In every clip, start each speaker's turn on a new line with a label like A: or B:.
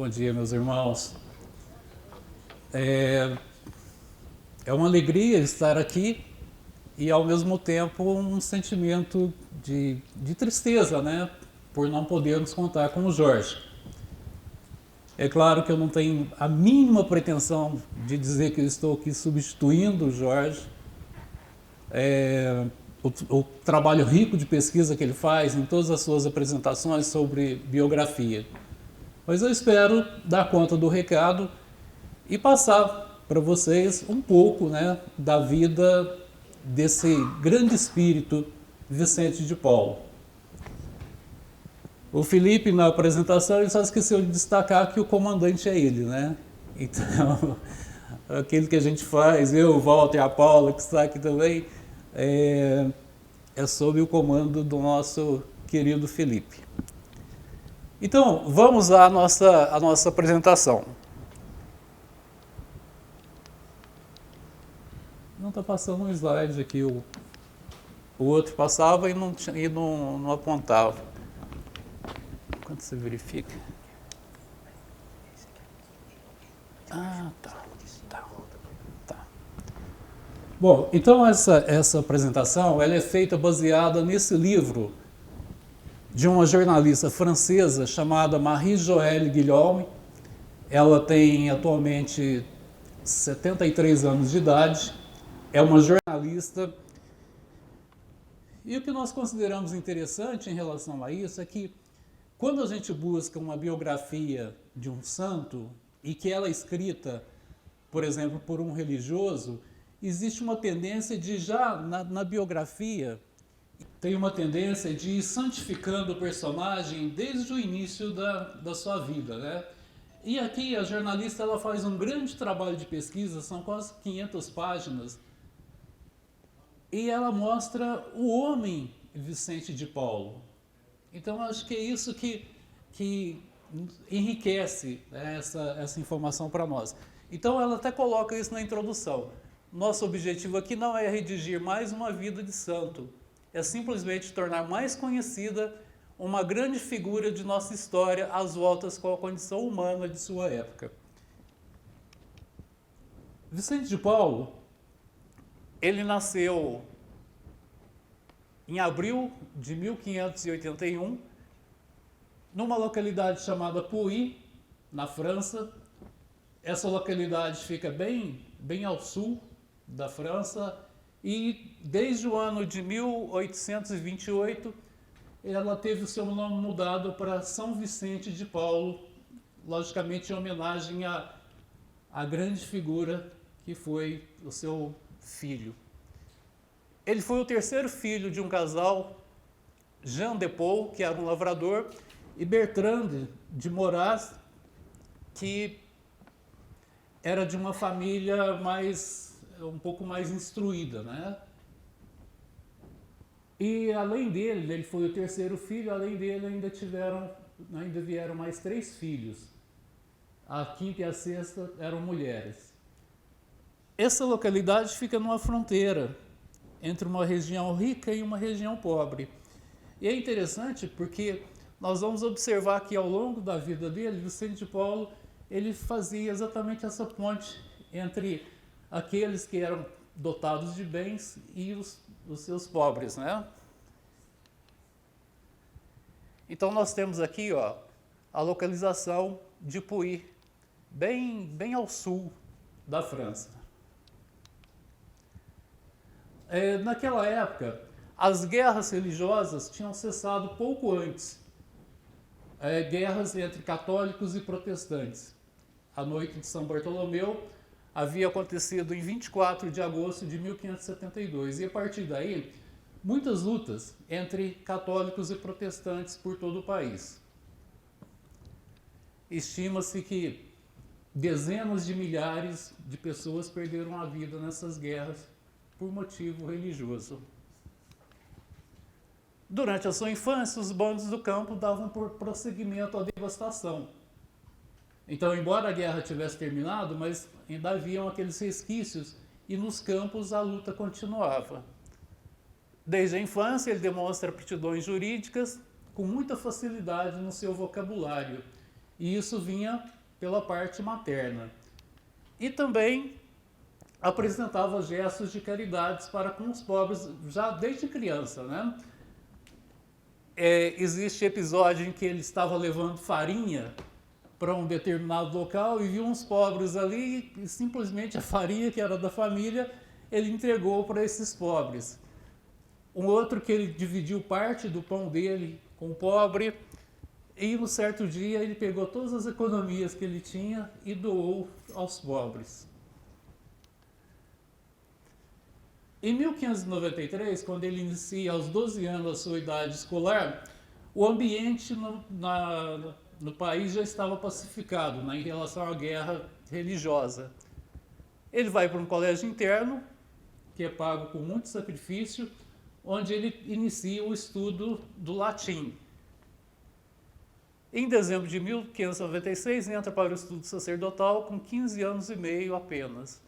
A: Bom dia, meus irmãos. É uma alegria estar aqui e, ao mesmo tempo, um sentimento de tristeza, né? Por não podermos contar com o Jorge. É claro que eu não tenho a mínima pretensão de dizer que eu estou aqui substituindo o Jorge. O trabalho rico de pesquisa que ele faz em todas as suas apresentações sobre biografia. Mas eu espero dar conta do recado e passar para vocês um pouco, né, da vida desse grande espírito Vicente de Paulo. O Felipe, na apresentação, ele só esqueceu de destacar que o comandante é ele, né? Então, aquilo que a gente faz, eu, o Walter e a Paula, que está aqui também, é sob o comando do nosso querido Felipe. Então, vamos à nossa apresentação. Não está passando um slide aqui, o outro passava e não apontava. Quando você verifica? Ah, tá. Bom, então essa apresentação ela é feita baseada nesse livro de uma jornalista francesa chamada Marie-Joëlle Guillaume. Ela tem atualmente 73 anos de idade, é uma jornalista. E o que nós consideramos interessante em relação a isso é que, quando a gente busca uma biografia de um santo e que ela é escrita, por exemplo, por um religioso, existe uma tendência de já na biografia tem uma tendência de ir santificando o personagem desde o início da sua vida, né? E aqui a jornalista ela faz um grande trabalho de pesquisa, são quase 500 páginas, e ela mostra o homem Vicente de Paulo. Então acho que é isso que enriquece, né, essa informação para nós. Então ela até coloca isso na introdução. Nosso objetivo aqui não é redigir mais uma vida de santo, é simplesmente tornar mais conhecida uma grande figura de nossa história às voltas com a condição humana de sua época. Vicente de Paulo, ele nasceu em abril de 1581, numa localidade chamada Pouilly, na França. Essa localidade fica bem ao sul da França e desde o ano de 1828 ela teve o seu nome mudado para São Vicente de Paulo, logicamente em homenagem à grande figura que foi o seu filho. Ele foi o terceiro filho de um casal, Jean de Paul, que era um lavrador, e Bertrande de Moraes, que era de uma família um pouco mais instruída, né? E além dele, ele foi o terceiro filho, além dele ainda vieram mais 3 filhos. A quinta e a sexta eram mulheres. Essa localidade fica numa fronteira entre uma região rica e uma região pobre. E é interessante porque nós vamos observar que ao longo da vida dele, Vicente de Paulo, ele fazia exatamente essa ponte entre aqueles que eram dotados de bens e os seus pobres, né? Então nós temos aqui, ó, a localização de Pouilly, bem ao sul da França. Naquela época, as guerras religiosas tinham cessado pouco antes. Guerras entre católicos e protestantes. A noite de São Bartolomeu havia acontecido em 24 de agosto de 1572. E a partir daí, muitas lutas entre católicos e protestantes por todo o país. Estima-se que dezenas de milhares de pessoas perderam a vida nessas guerras por motivo religioso. Durante a sua infância, os bandos do campo davam por prosseguimento à devastação. Então, embora a guerra tivesse terminado, mas ainda haviam aqueles resquícios e nos campos a luta continuava. Desde a infância, ele demonstra aptidões jurídicas com muita facilidade no seu vocabulário. e isso vinha pela parte materna. E também apresentava gestos de caridades para com os pobres já desde criança, né? Existe episódio em que ele estava levando farinha para um determinado local e viu uns pobres ali e simplesmente a farinha que era da família ele entregou para esses pobres. Um outro que ele dividiu parte do pão dele com o pobre e um certo dia ele pegou todas as economias que ele tinha e doou aos pobres. Em 1593, quando ele inicia aos 12 anos a sua idade escolar, o ambiente no país já estava pacificado, né, em relação à guerra religiosa. Ele vai para um colégio interno, que é pago com muito sacrifício, onde ele inicia o estudo do latim. Em dezembro de 1596, entra para o estudo sacerdotal com 15 anos e meio apenas.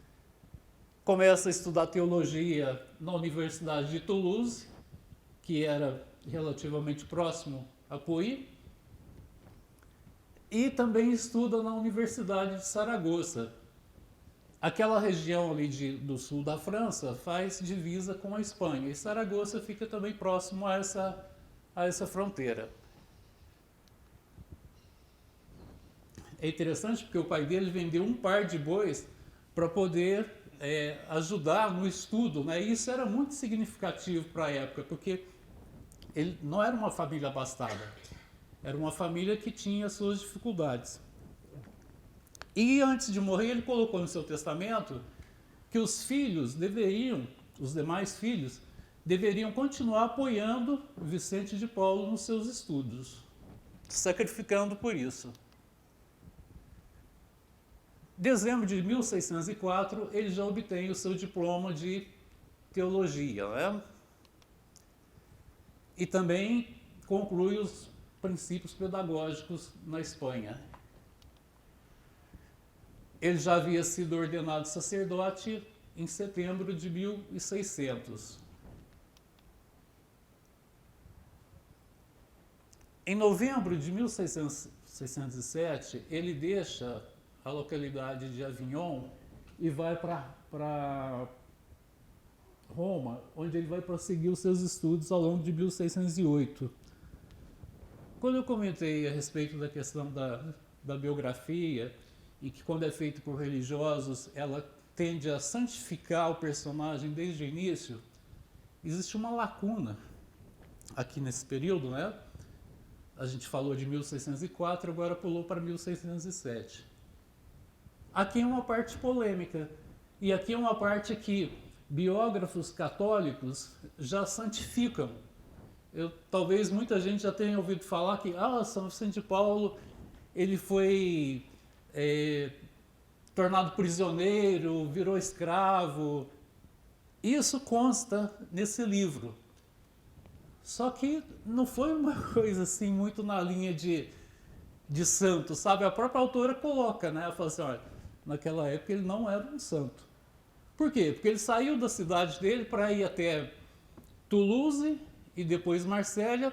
A: Começa a estudar teologia na Universidade de Toulouse, que era relativamente próximo a Puy, e também estuda na Universidade de Saragoça. Aquela região ali do sul da França faz divisa com a Espanha, e Saragoça fica também próximo a essa fronteira. É interessante porque o pai dele vendeu um par de bois para poder ajudar no estudo, né? E isso era muito significativo para a época, porque ele não era uma família abastada, era uma família que tinha suas dificuldades. E antes de morrer, ele colocou no seu testamento que os demais filhos, deveriam continuar apoiando Vicente de Paulo nos seus estudos, sacrificando por isso. Em dezembro de 1604, ele já obtém o seu diploma de teologia, né? E também conclui os princípios pedagógicos na Espanha. Ele já havia sido ordenado sacerdote em setembro de 1600. Em novembro de 1607, ele deixa a localidade de Avignon e vai para Roma, onde ele vai prosseguir os seus estudos ao longo de 1608. Quando eu comentei a respeito da questão da biografia, e que quando é feito por religiosos, ela tende a santificar o personagem desde o início, existe uma lacuna aqui nesse período, né? A gente falou de 1604, agora pulou para 1607. Aqui é uma parte polêmica, e aqui é uma parte que biógrafos católicos já santificam. Talvez muita gente já tenha ouvido falar que São Vicente de Paulo ele foi tornado prisioneiro, virou escravo. Isso consta nesse livro. Só que não foi uma coisa assim muito na linha de santo, sabe? A própria autora coloca, né? Ela fala assim, olha, naquela época ele não era um santo. Por quê? Porque ele saiu da cidade dele para ir até Toulouse e depois Marsella,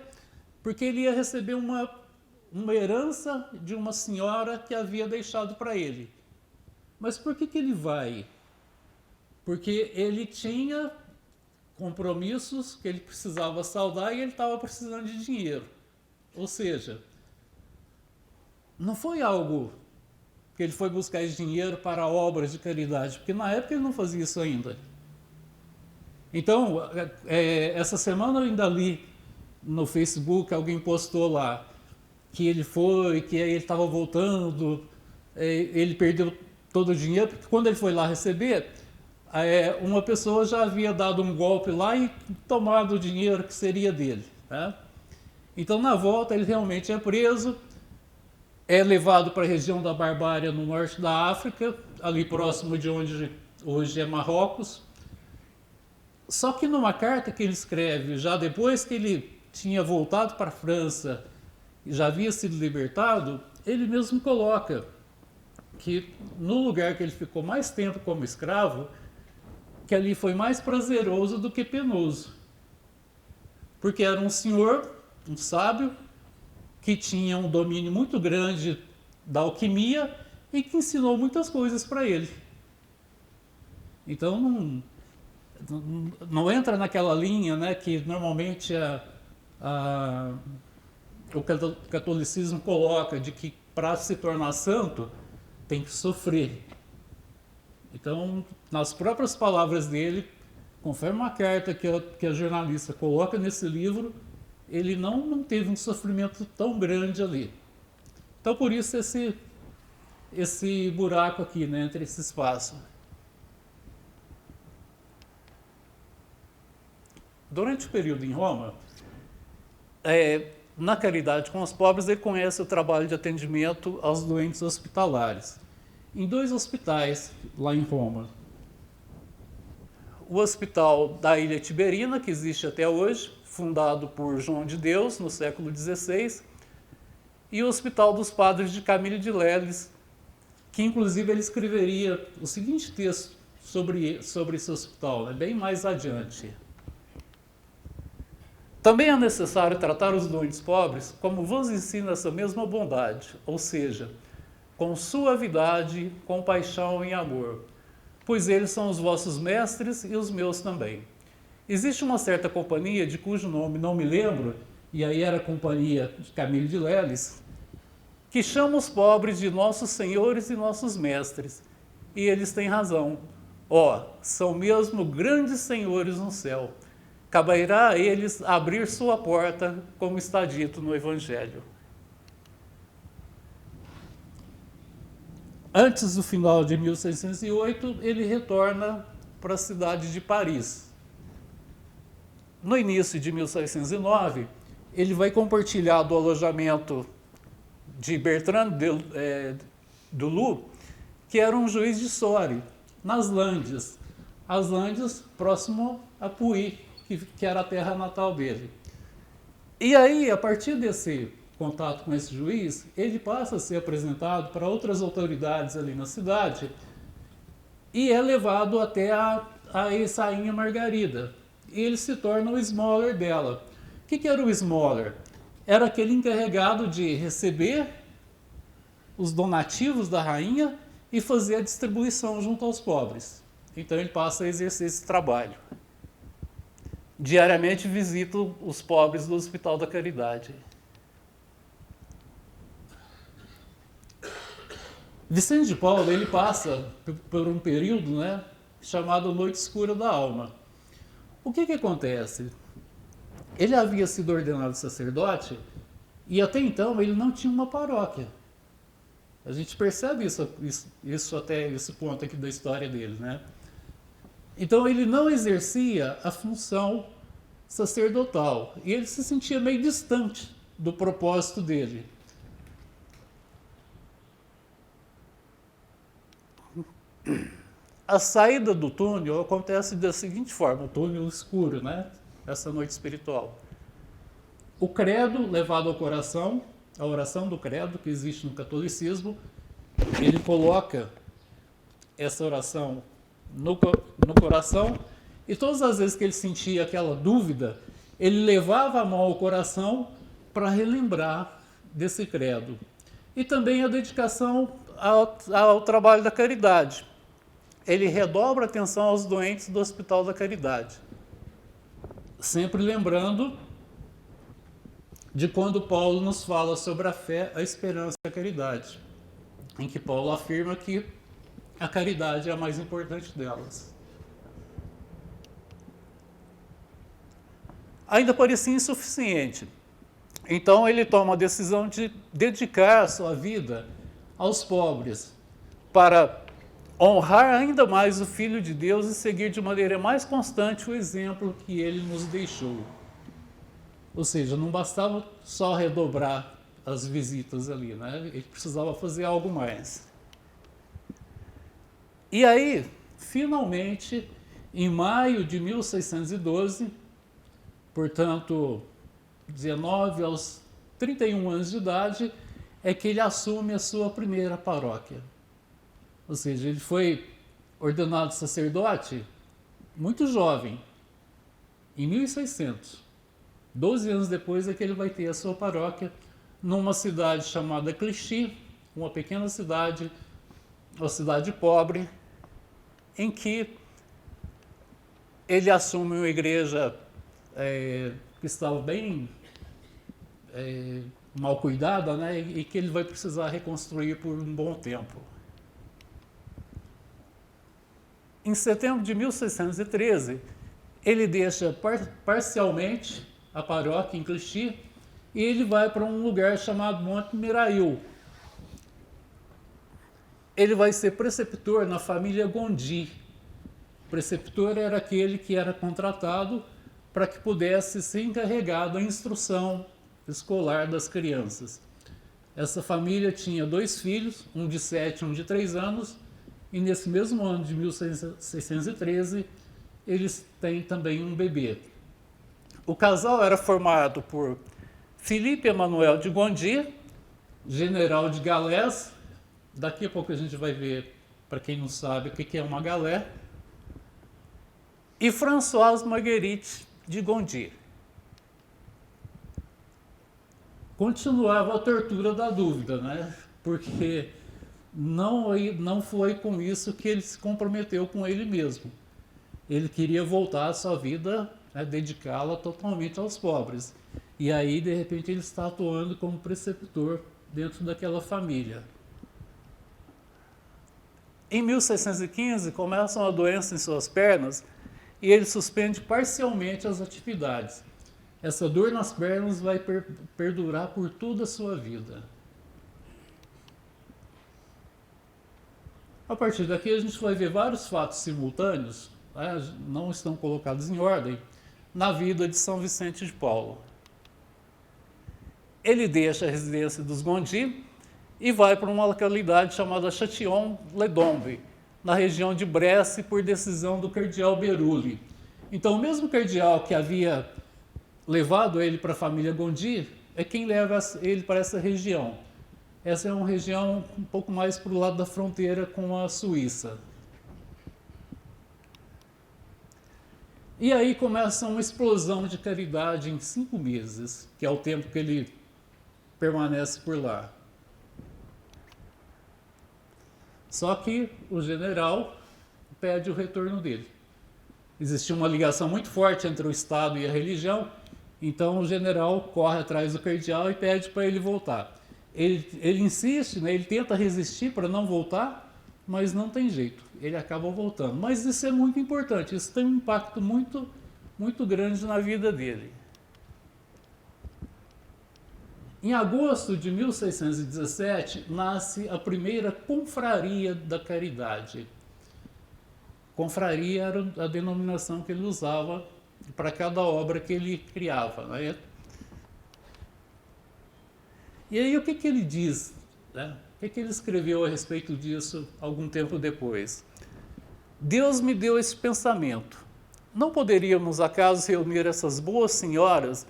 A: porque ele ia receber uma herança de uma senhora que havia deixado para ele. Mas por que ele vai? Porque ele tinha compromissos que ele precisava saldar e ele estava precisando de dinheiro. Ou seja, não foi algo que ele foi buscar esse dinheiro para obras de caridade, porque na época ele não fazia isso ainda. Então, essa semana eu ainda li no Facebook, alguém postou lá que ele foi, que aí ele estava voltando, ele perdeu todo o dinheiro, porque quando ele foi lá receber, uma pessoa já havia dado um golpe lá e tomado o dinheiro que seria dele. Né? Então, na volta, ele realmente é preso, é levado para a região da Barbária, no norte da África, ali próximo de onde hoje é Marrocos. Só que numa carta que ele escreve, já depois que ele tinha voltado para a França e já havia sido libertado, ele mesmo coloca que no lugar que ele ficou mais tempo como escravo, que ali foi mais prazeroso do que penoso. Porque era um senhor, um sábio, que tinha um domínio muito grande da alquimia e que ensinou muitas coisas para ele. Então não entra naquela linha, né, que normalmente o catolicismo coloca, de que para se tornar santo tem que sofrer. Então, nas próprias palavras dele, conforme uma carta que a jornalista coloca nesse livro, ele não teve um sofrimento tão grande ali. Então, por isso esse buraco aqui, né, entre esse espaço. Durante o período em Roma, na caridade com os pobres, ele conhece o trabalho de atendimento aos doentes hospitalares. Em 2 hospitais lá em Roma. O Hospital da Ilha Tiberina, que existe até hoje, fundado por João de Deus, no século XVI, e o Hospital dos Padres de Camille de Leles, que inclusive ele escreveria o seguinte texto sobre esse hospital, né, bem mais adiante. Também é necessário tratar os doentes pobres como vos ensina essa mesma bondade, ou seja, com suavidade, compaixão e amor, pois eles são os vossos mestres e os meus também. Existe uma certa companhia, de cujo nome não me lembro, e aí era a companhia de Camille de Leles, que chama os pobres de nossos senhores e nossos mestres, e eles têm razão. São mesmo grandes senhores no céu. Caberá a eles abrir sua porta, como está dito no Evangelho. Antes do final de 1608, ele retorna para a cidade de Paris. No início de 1609, ele vai compartilhar do alojamento de Bertrand du Loup, que era um juiz de Sory, nas Landes. As Landes, próximo a Puy, que era a terra natal dele. E aí, a partir desse contato com esse juiz, ele passa a ser apresentado para outras autoridades ali na cidade e é levado até a ex-rainha Margarida. E ele se torna o esmoler dela. O que era o esmoler? Era aquele encarregado de receber os donativos da rainha e fazer a distribuição junto aos pobres. Então ele passa a exercer esse trabalho. Diariamente visita os pobres do Hospital da Caridade. Vicente de Paulo, ele passa por um período, né, chamado Noite Escura da Alma. O que acontece? Ele havia sido ordenado sacerdote e até então ele não tinha uma paróquia. A gente percebe isso até esse ponto aqui da história dele, né? Então ele não exercia a função sacerdotal e ele se sentia meio distante do propósito dele. A saída do túnel acontece da seguinte forma, o túnel escuro, né? Essa noite espiritual. O credo levado ao coração, a oração do credo que existe no catolicismo, ele coloca essa oração no coração e todas as vezes que ele sentia aquela dúvida, ele levava a mão ao coração para relembrar desse credo. E também a dedicação ao trabalho da caridade. Ele redobra a atenção aos doentes do Hospital da Caridade. Sempre lembrando de quando Paulo nos fala sobre a fé, a esperança e a caridade, em que Paulo afirma que a caridade é a mais importante delas. Ainda parecia insuficiente. Então ele toma a decisão de dedicar a sua vida aos pobres, para honrar ainda mais o Filho de Deus e seguir de maneira mais constante o exemplo que ele nos deixou. Ou seja, não bastava só redobrar as visitas ali, né? Ele precisava fazer algo mais. E aí, finalmente, em maio de 1612, portanto, 19 aos 31 anos de idade, é que ele assume a sua primeira paróquia. Ou seja, ele foi ordenado sacerdote muito jovem, em 1600. 12 anos depois é que ele vai ter a sua paróquia numa cidade chamada Clichy, uma pequena cidade, uma cidade pobre, em que ele assume uma igreja que estava bem mal cuidada, né, e que ele vai precisar reconstruir por um bom tempo. Em setembro de 1613, ele deixa parcialmente a paróquia em Clichy e ele vai para um lugar chamado Monte Mirail. Ele vai ser preceptor na família Gondi. O preceptor era aquele que era contratado para que pudesse ser encarregado da instrução escolar das crianças. Essa família tinha 2 filhos, um de 7 e um de 3 anos, e nesse mesmo ano de 1613, eles têm também um bebê. O casal era formado por Philippe Emmanuel de Gondi, general de galés. Daqui a pouco a gente vai ver, para quem não sabe, o que é uma galé. E Françoise Marguerite de Gondi. Continuava a tortura da dúvida, né? Porque não foi com isso que ele se comprometeu com ele mesmo. Ele queria voltar à sua vida, né, dedicá-la totalmente aos pobres. E aí, de repente, ele está atuando como preceptor dentro daquela família. Em 1615, começa uma doença em suas pernas e ele suspende parcialmente as atividades. Essa dor nas pernas vai perdurar por toda a sua vida. A partir daqui a gente vai ver vários fatos simultâneos, né, não estão colocados em ordem, na vida de São Vicente de Paulo. Ele deixa a residência dos Gondi e vai para uma localidade chamada Châtillon-les-Dombes, na região de Bresse, por decisão do cardeal Berulli. Então, o mesmo cardeal que havia levado ele para a família Gondi é quem leva ele para essa região. Essa é uma região um pouco mais para o lado da fronteira com a Suíça. E aí começa uma explosão de caridade em 5 meses, que é o tempo que ele permanece por lá. Só que o general pede o retorno dele. Existia uma ligação muito forte entre o Estado e a religião, então o general corre atrás do cardeal e pede para ele voltar. Ele insiste, né, ele tenta resistir para não voltar, mas não tem jeito, ele acaba voltando. Mas isso é muito importante, isso tem um impacto muito, muito grande na vida dele. Em agosto de 1617, nasce a primeira Confraria da Caridade. Confraria era a denominação que ele usava para cada obra que ele criava, né? E aí o que ele diz, né? O que ele escreveu a respeito disso algum tempo depois? Deus me deu esse pensamento. Não poderíamos, acaso, reunir essas boas senhoras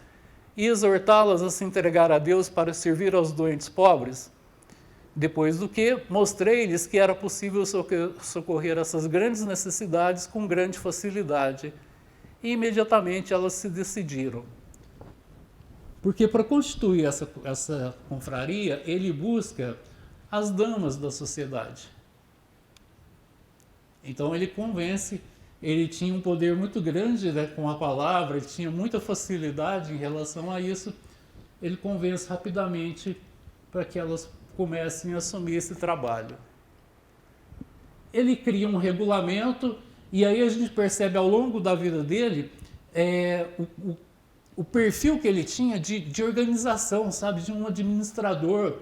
A: e exortá-las a se entregar a Deus para servir aos doentes pobres? Depois do que, mostrei-lhes que era possível socorrer essas grandes necessidades com grande facilidade. E imediatamente elas se decidiram. Porque para constituir essa confraria, ele busca as damas da sociedade. Então ele convence, ele tinha um poder muito grande, né, com a palavra, ele tinha muita facilidade em relação a isso, ele convence rapidamente para que elas comecem a assumir esse trabalho. Ele cria um regulamento e aí a gente percebe ao longo da vida dele o perfil que ele tinha de organização, sabe, de um administrador.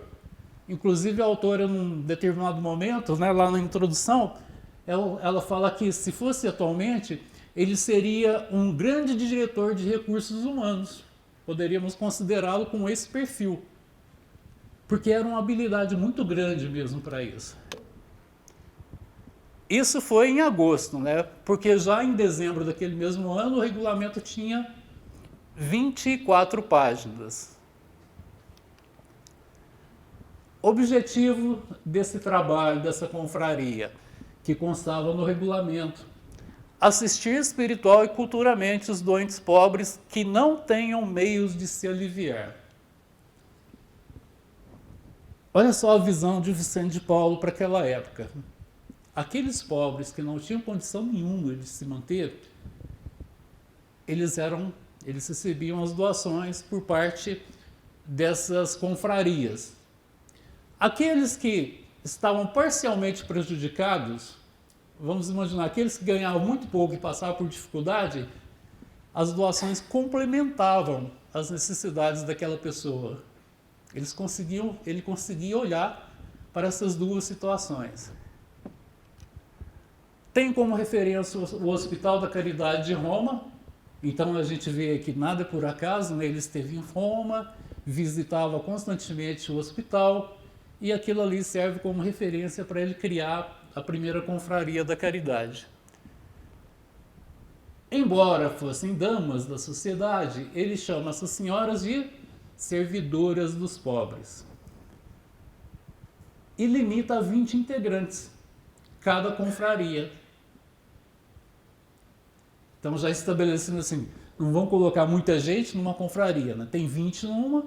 A: Inclusive a autora, num determinado momento, né, lá na introdução, ela fala que se fosse atualmente, ele seria um grande diretor de recursos humanos. Poderíamos considerá-lo com esse perfil, porque era uma habilidade muito grande mesmo para isso. Isso foi em agosto, né? Porque já em dezembro daquele mesmo ano o regulamento tinha 24 páginas. Objetivo desse trabalho, dessa confraria, que constava no regulamento: assistir espiritual e culturalmente os doentes pobres que não tenham meios de se aliviar. Olha só a visão de Vicente de Paulo para aquela época. Aqueles pobres que não tinham condição nenhuma de se manter, eles recebiam as doações por parte dessas confrarias. Aqueles que estavam parcialmente prejudicados, vamos imaginar, aqueles que ganhavam muito pouco e passavam por dificuldade, as doações complementavam as necessidades daquela pessoa. Ele conseguia olhar para essas duas situações. Tem como referência o Hospital da Caridade de Roma. Então a gente vê que nada é por acaso, né? Ele esteve em Roma, visitava constantemente o hospital, e aquilo ali serve como referência para ele criar a primeira confraria da caridade. Embora fossem damas da sociedade, ele chama essas senhoras de servidoras dos pobres. E limita a 20 integrantes, cada confraria. Então já estabelecendo assim, não vão colocar muita gente numa confraria, né? Tem 20 numa,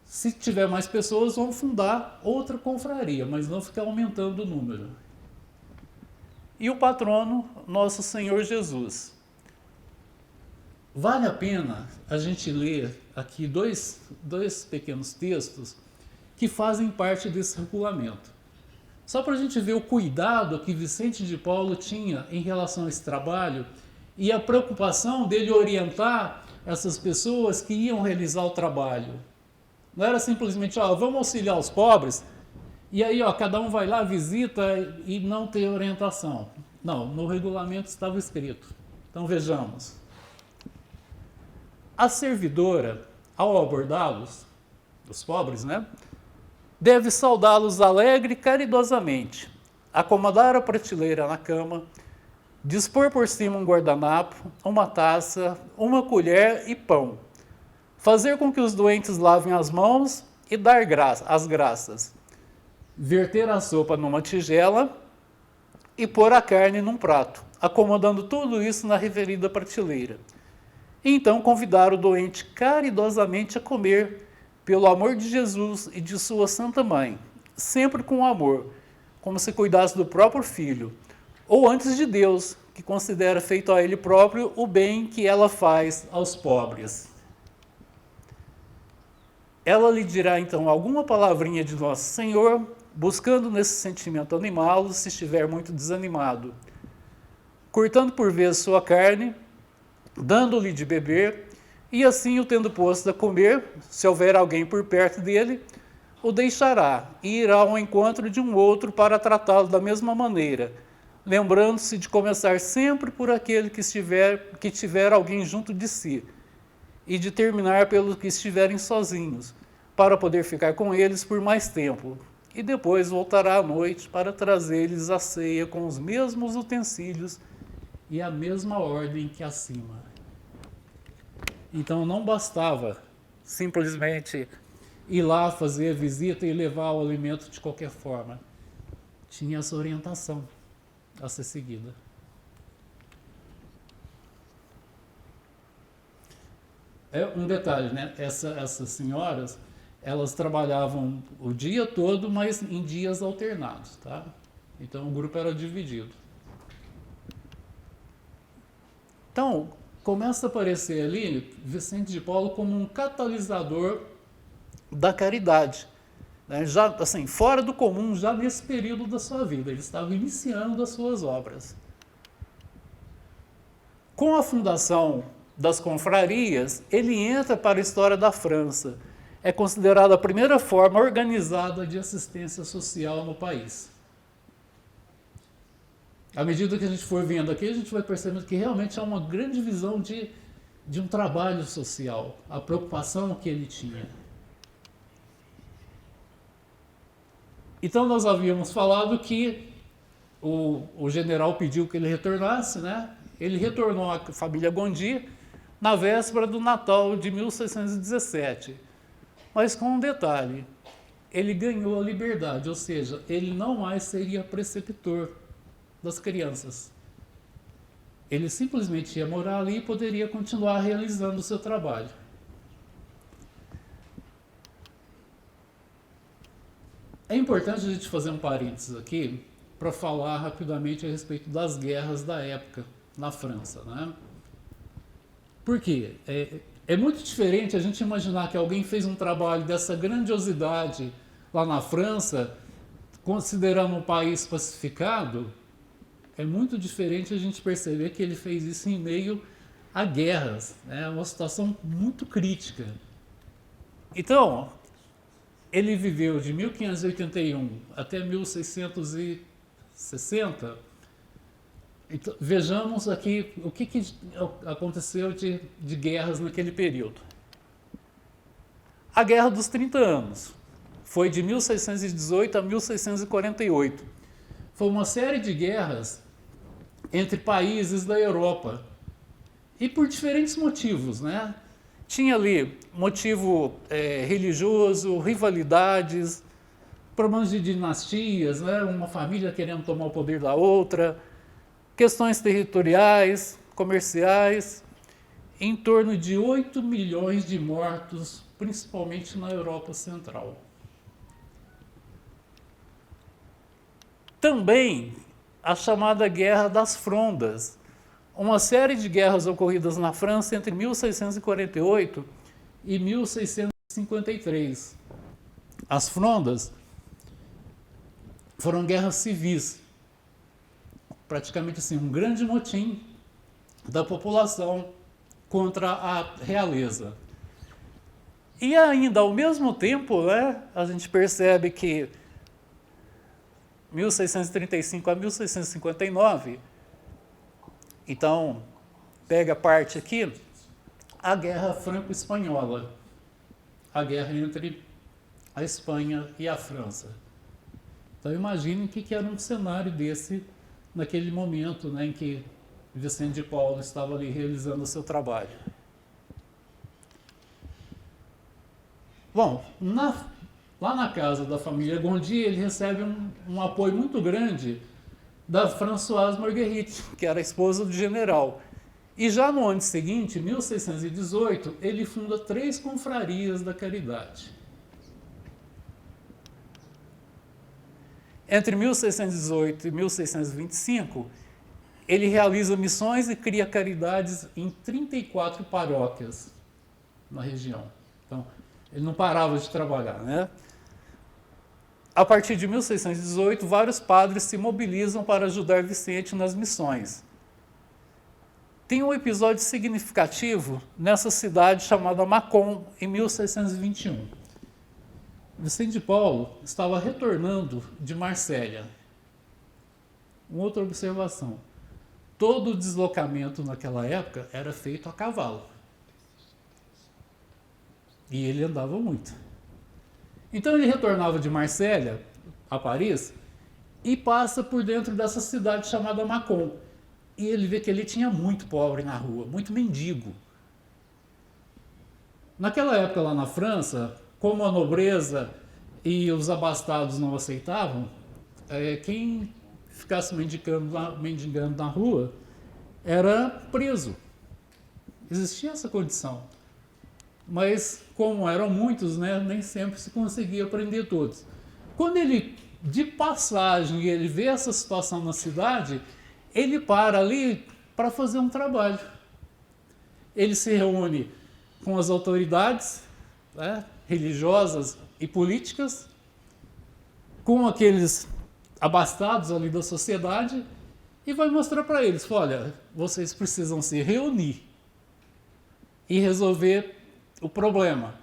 A: se tiver mais pessoas vão fundar outra confraria, mas não ficar aumentando o número. E o patrono, Nosso Senhor Jesus. Vale a pena a gente ler aqui dois pequenos textos que fazem parte desse regulamento. Só para a gente ver o cuidado que Vicente de Paulo tinha em relação a esse trabalho e a preocupação dele orientar essas pessoas que iam realizar o trabalho. Não era simplesmente, vamos auxiliar os pobres, e aí cada um vai lá, visita e não tem orientação. Não, no regulamento estava escrito. Então vejamos. A servidora, ao abordá-los, os pobres, né, deve saudá-los alegre e caridosamente, acomodar a prateleira na cama, dispor por cima um guardanapo, uma taça, uma colher e pão, fazer com que os doentes lavem as mãos e dar as graças, verter a sopa numa tigela e pôr a carne num prato, acomodando tudo isso na referida prateleira. E então convidar o doente caridosamente a comer, pelo amor de Jesus e de sua Santa Mãe, sempre com amor, como se cuidasse do próprio filho, ou antes de Deus, que considera feito a ele próprio o bem que ela faz aos pobres. Ela lhe dirá então alguma palavrinha de Nosso Senhor, buscando nesse sentimento animá-lo se estiver muito desanimado, cortando por vezes sua carne, dando-lhe de beber, e assim o tendo posto a comer, se houver alguém por perto dele, o deixará e irá ao encontro de um outro para tratá-lo da mesma maneira, lembrando-se de começar sempre por aquele que tiver alguém junto de si, e de terminar pelos que estiverem sozinhos, para poder ficar com eles por mais tempo, e depois voltará à noite para trazer-lhes a ceia com os mesmos utensílios e a mesma ordem que acima. Então não bastava simplesmente ir lá fazer a visita e levar o alimento de qualquer forma. Tinha essa orientação a ser seguida. É um detalhe, né? Essas senhoras, elas trabalhavam o dia todo, mas em dias alternados, tá? Então o grupo era dividido. Então, começa a aparecer ali Vicente de Paulo como um catalisador da caridade, né? Já assim, fora do comum, já nesse período da sua vida, ele estava iniciando as suas obras. Com a fundação das confrarias, ele entra para a história da França. É considerada a primeira forma organizada de assistência social no país. À medida que a gente for vendo aqui, a gente vai percebendo que realmente há uma grande visão de um trabalho social, a preocupação que ele tinha. Então nós havíamos falado que o general pediu que ele retornasse, né? Ele retornou à família Gondi na véspera do Natal de 1617. Mas com um detalhe, ele ganhou a liberdade, ou seja, ele não mais seria preceptor das crianças. Ele simplesmente ia morar ali e poderia continuar realizando o seu trabalho. É importante a gente fazer um parênteses aqui para falar rapidamente a respeito das guerras da época na França, né? Por quê? É muito diferente a gente imaginar que alguém fez um trabalho dessa grandiosidade lá na França, considerando um país pacificado. É muito diferente a gente perceber que ele fez isso em meio a guerras. É uma situação muito crítica. Então, ele viveu de 1581 até 1660. Então, vejamos aqui o que aconteceu de guerras naquele período. A Guerra dos 30 Anos foi de 1618 a 1648. Foi uma série de guerras entre países da Europa. E por diferentes motivos, né? Tinha ali motivo religioso, rivalidades, problemas de dinastias, né? Uma família querendo tomar o poder da outra, questões territoriais, comerciais, em torno de 8 milhões de mortos, principalmente na Europa Central. Também a chamada Guerra das Frondas, uma série de guerras ocorridas na França entre 1648 e 1653. As Frondas foram guerras civis, praticamente assim, um grande motim da população contra a realeza. E ainda ao mesmo tempo, né, a gente percebe que 1635 a 1659, então pega a parte aqui, a Guerra Franco-Espanhola, a guerra entre a Espanha e a França. Então imaginem o que era um cenário desse naquele momento, né, em que Vicente de Paulo estava ali realizando o seu trabalho. Bom, lá na casa da família Gondi, ele recebe um apoio muito grande da Françoise Marguerite, que era a esposa do general. E já no ano seguinte, 1618, ele funda 3 confrarias da caridade. Entre 1618 e 1625, ele realiza missões e cria caridades em 34 paróquias na região. Então, ele não parava de trabalhar, né? A partir de 1618, vários padres se mobilizam para ajudar Vicente nas missões. Tem um episódio significativo nessa cidade chamada Mâcon, em 1621. Vicente de Paulo estava retornando de Marsella. Uma outra observação. Todo o deslocamento naquela época era feito a cavalo. E ele andava muito. Então ele retornava de Marsella a Paris e passa por dentro dessa cidade chamada Mâcon. E ele vê que ele tinha muito pobre na rua, muito mendigo. Naquela época lá na França, como a nobreza e os abastados não aceitavam, quem ficasse mendigando na rua era preso. Existia essa condição. Mas, como eram muitos, né, nem sempre se conseguia prender todos. Quando ele, de passagem, ele vê essa situação na cidade, ele para ali para fazer um trabalho. Ele se reúne com as autoridades, né, religiosas e políticas, com aqueles abastados ali da sociedade, e vai mostrar para eles, olha, vocês precisam se reunir e resolver o problema,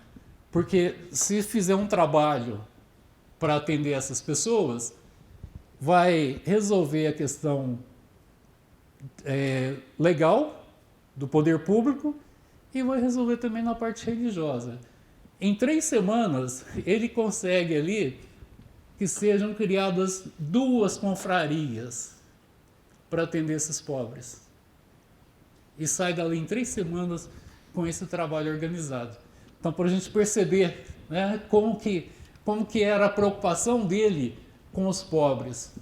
A: porque se fizer um trabalho para atender essas pessoas, vai resolver a questão legal do poder público e vai resolver também na parte religiosa. Em 3 semanas, ele consegue ali que sejam criadas 2 confrarias para atender esses pobres. E sai dali em 3 semanas com esse trabalho organizado. Então, para a gente perceber, né, como que era a preocupação dele com os pobres.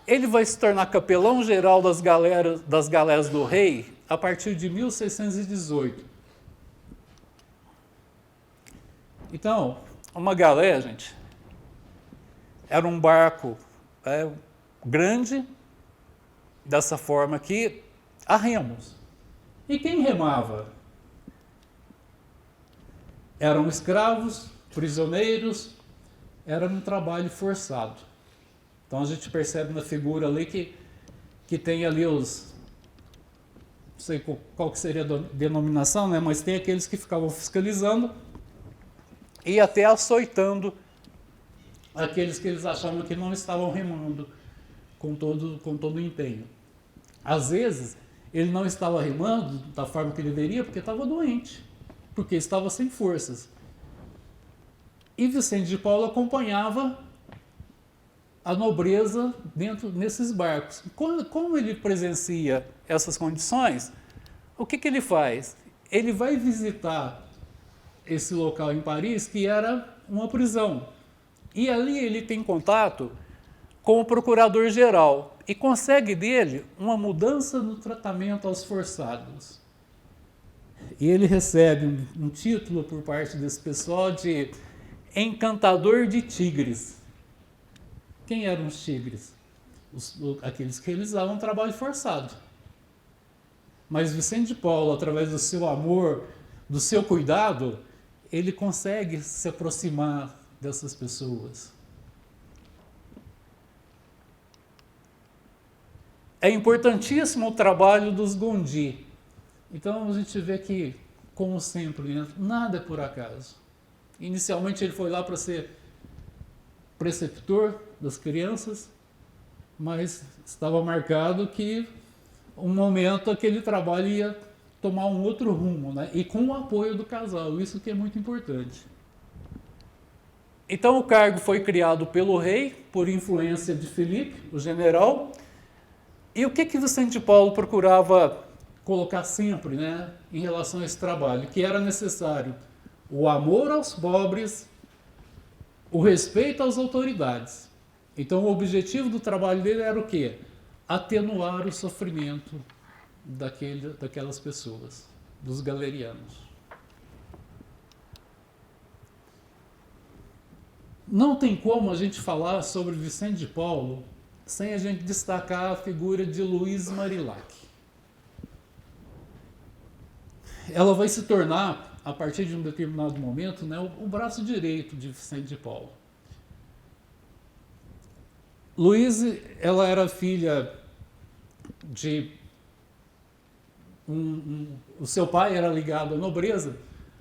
A: Ele vai se tornar capelão-geral das galeras do rei a partir de 1618. Então, uma galé, gente, era um barco grande, dessa forma aqui, a remos. E quem remava? Eram escravos, prisioneiros, era um trabalho forçado. Então a gente percebe na figura ali que tem ali os, não sei qual que seria a denominação, né? Mas tem aqueles que ficavam fiscalizando e até açoitando aqueles que eles achavam que não estavam remando com todo o empenho. Às vezes, ele não estava remando da forma que deveria porque estava doente, porque estava sem forças. E Vicente de Paulo acompanhava a nobreza nesses barcos. Como ele presencia essas condições, o que ele faz? Ele vai visitar esse local em Paris, que era uma prisão. E ali ele tem contato com o procurador-geral e consegue dele uma mudança no tratamento aos forçados. E ele recebe um título por parte desse pessoal de encantador de tigres. Quem eram os tigres? Aqueles que realizavam trabalho forçado. Mas Vicente de Paulo, através do seu amor, do seu cuidado, ele consegue se aproximar dessas pessoas. É importantíssimo o trabalho dos Gondi. Então a gente vê que, como sempre, né, nada é por acaso. Inicialmente ele foi lá para ser preceptor das crianças, mas estava marcado que um momento aquele trabalho ia tomar um outro rumo, né? E com o apoio do casal, isso que é muito importante. Então o cargo foi criado pelo rei, por influência de Filipe, o general. E o que Vicente de Paulo procurava colocar sempre, né, em relação a esse trabalho? Que era necessário o amor aos pobres, o respeito às autoridades. Então o objetivo do trabalho dele era o quê? Atenuar o sofrimento daquelas pessoas, dos galerianos. Não tem como a gente falar sobre Vicente de Paulo sem a gente destacar a figura de Louise Marillac. Ela vai se tornar, a partir de um determinado momento, né, o braço direito de Vicente de Paulo. Louise, ela era filha de... o seu pai era ligado à nobreza,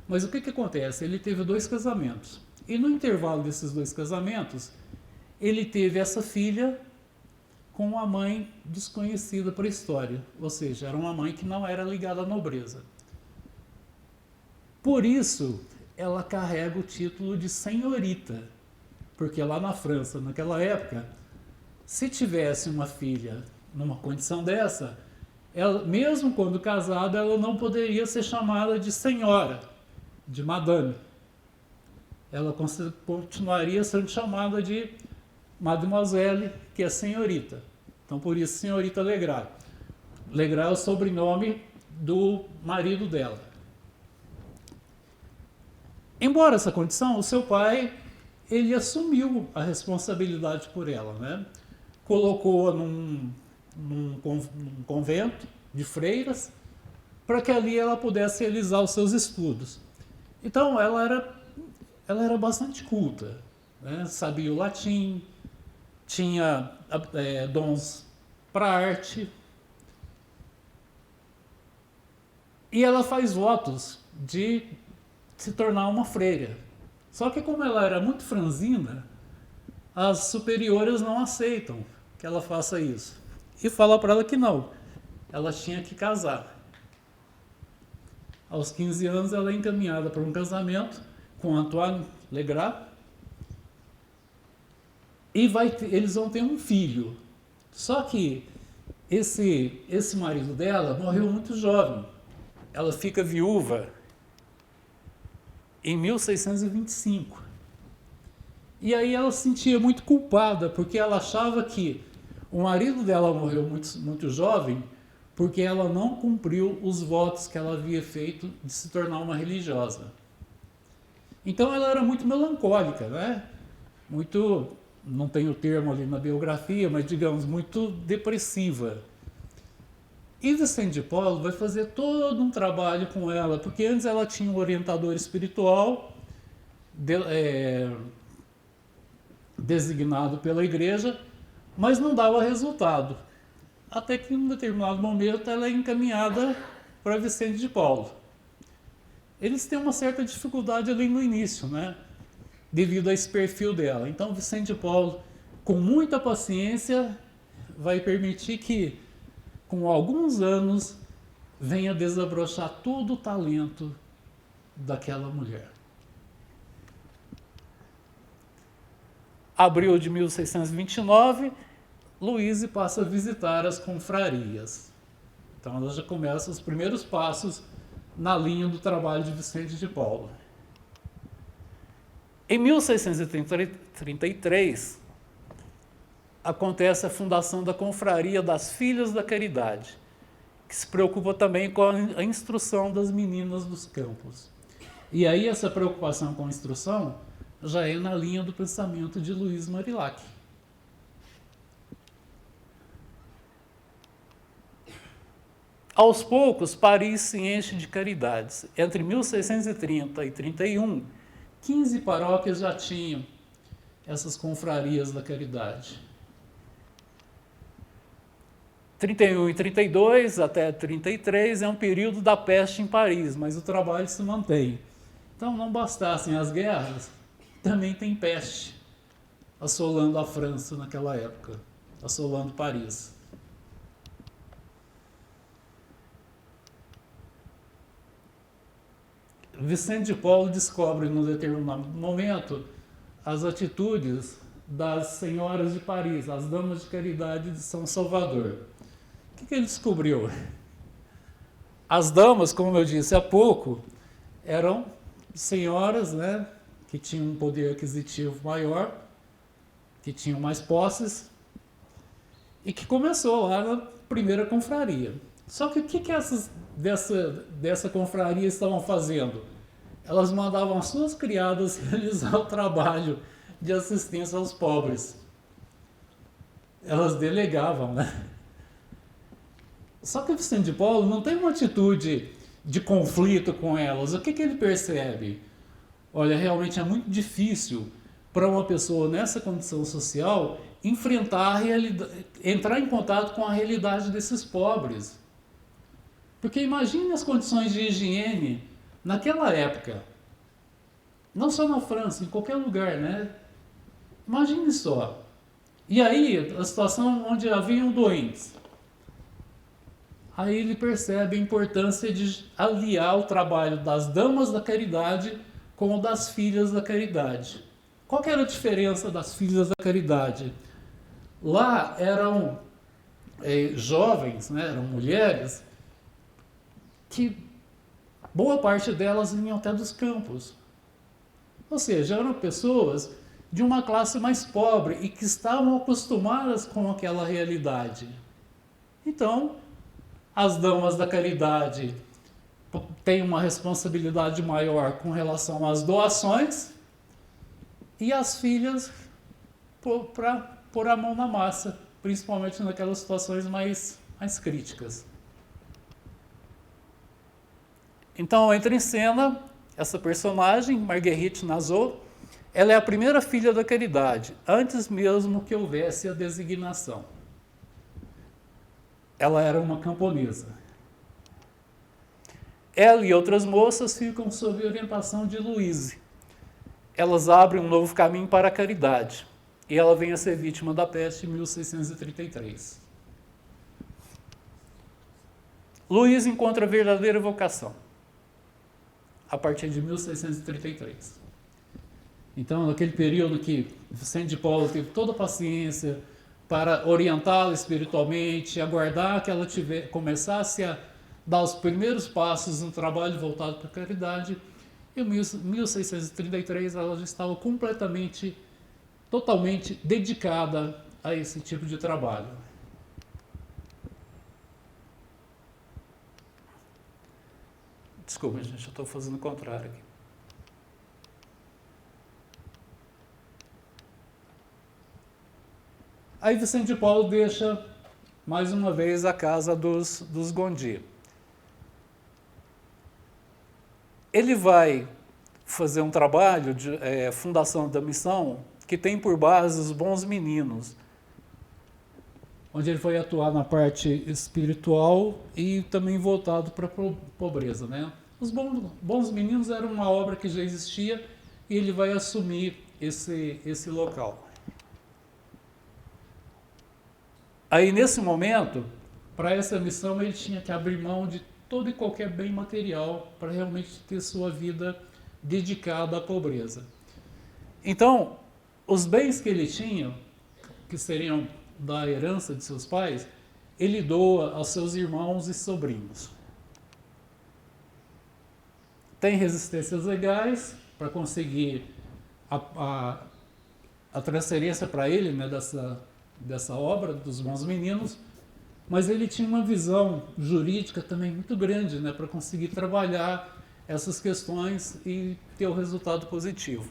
A: mas o que acontece? Ele teve 2 casamentos. E no intervalo desses 2 casamentos, ele teve essa filha com uma mãe desconhecida para a história. Ou seja, era uma mãe que não era ligada à nobreza. Por isso, ela carrega o título de senhorita. Porque lá na França, naquela época, se tivesse uma filha numa condição dessa, ela, mesmo quando casada, ela não poderia ser chamada de senhora, de madame. Ela continuaria sendo chamada de mademoiselle, que é senhorita. Então, por isso, senhorita Legras. Legras é o sobrenome do marido dela. Embora essa condição, o seu pai, ele assumiu a responsabilidade por ela, né? Colocou-a num convento de freiras, para que ali ela pudesse realizar os seus estudos. Então, ela era bastante culta, né? Sabia o latim, tinha dons para arte. E ela faz votos de se tornar uma freira. Só que como ela era muito franzina, as superiores não aceitam que ela faça isso. E fala para ela que não, ela tinha que casar. Aos 15 anos ela é encaminhada para um casamento com Antoine Legras, e eles vão ter um filho. Só que esse marido dela morreu muito jovem. Ela fica viúva em 1625. E aí ela se sentia muito culpada, porque ela achava que o marido dela morreu muito, muito jovem, porque ela não cumpriu os votos que ela havia feito de se tornar uma religiosa. Então ela era muito melancólica, né? Muito, não tem o termo ali na biografia, mas digamos, muito depressiva. E Vicente de Paulo vai fazer todo um trabalho com ela, porque antes ela tinha um orientador espiritual designado pela igreja, mas não dava resultado. Até que em um determinado momento ela é encaminhada para Vicente de Paulo. Eles têm uma certa dificuldade ali no início, né? Devido a esse perfil dela. Então Vicente de Paulo, com muita paciência, vai permitir que, com alguns anos, venha desabrochar todo o talento daquela mulher. Abril de 1629, Luíse passa a visitar as confrarias. Então ela já começa os primeiros passos na linha do trabalho de Vicente de Paulo. Em 1633, acontece a fundação da Confraria das Filhas da Caridade, que se preocupa também com a instrução das meninas dos campos. E aí essa preocupação com a instrução já é na linha do pensamento de Luiz Marillac. Aos poucos, Paris se enche de caridades. Entre 1630 e 31, 15 paróquias já tinham essas confrarias da caridade. 31 e 32 até 33 é um período da peste em Paris, mas o trabalho se mantém. Então, não bastassem as guerras, também tem peste assolando a França naquela época, assolando Paris. Vicente de Paulo descobre, num determinado momento, as atitudes das senhoras de Paris, as damas de caridade de São Salvador. O que ele descobriu? As damas, como eu disse há pouco, eram senhoras, né, que tinham um poder aquisitivo maior, que tinham mais posses, e que começou lá na primeira confraria. Só que o que essas dessa confraria estavam fazendo? Elas mandavam as suas criadas realizar o trabalho de assistência aos pobres. Elas delegavam, né? Só que o Vicente de Paulo não tem uma atitude de conflito com elas. O que ele percebe? Olha, realmente é muito difícil para uma pessoa nessa condição social enfrentar a realidade, entrar em contato com a realidade desses pobres. Porque imagine as condições de higiene naquela época. Não só na França, em qualquer lugar, né? Imagine só. E aí, a situação onde haviam doentes. Aí ele percebe a importância de aliar o trabalho das damas da caridade com o das filhas da caridade. Qual que era a diferença das filhas da caridade? Lá eram jovens, né, eram mulheres, que boa parte delas vinham até dos campos. Ou seja, eram pessoas de uma classe mais pobre e que estavam acostumadas com aquela realidade. Então, as damas da caridade têm uma responsabilidade maior com relação às doações e as filhas para pôr a mão na massa, principalmente naquelas situações mais críticas. Então entra em cena essa personagem, Marguerite Nazot. Ela é a primeira filha da caridade, antes mesmo que houvesse a designação. Ela era uma camponesa. Ela e outras moças ficam sob orientação de Luíse. Elas abrem um novo caminho para a caridade. E ela vem a ser vítima da peste em 1633. Luíse encontra a verdadeira vocação a partir de 1633. Então, naquele período que Vicente de Paulo teve toda a paciência para orientá-la espiritualmente, aguardar que ela começasse a dar os primeiros passos no trabalho voltado para a caridade, em 1633 ela já estava totalmente dedicada a esse tipo de trabalho. Desculpa, gente, eu estou fazendo o contrário aqui. Aí Vicente de Paulo deixa mais uma vez a casa dos Gondi. Ele vai fazer um trabalho de fundação da missão que tem por base os bons meninos, onde ele vai atuar na parte espiritual e também voltado para a pobreza, né? Os bons meninos era uma obra que já existia e ele vai assumir esse local. Aí, nesse momento, para essa missão, ele tinha que abrir mão de todo e qualquer bem material para realmente ter sua vida dedicada à pobreza. Então, os bens que ele tinha, que seriam da herança de seus pais, ele doa aos seus irmãos e sobrinhos. Tem resistências legais para conseguir a transferência para ele, né, dessa obra dos bons meninos, mas ele tinha uma visão jurídica também muito grande, né, para conseguir trabalhar essas questões e ter o resultado positivo.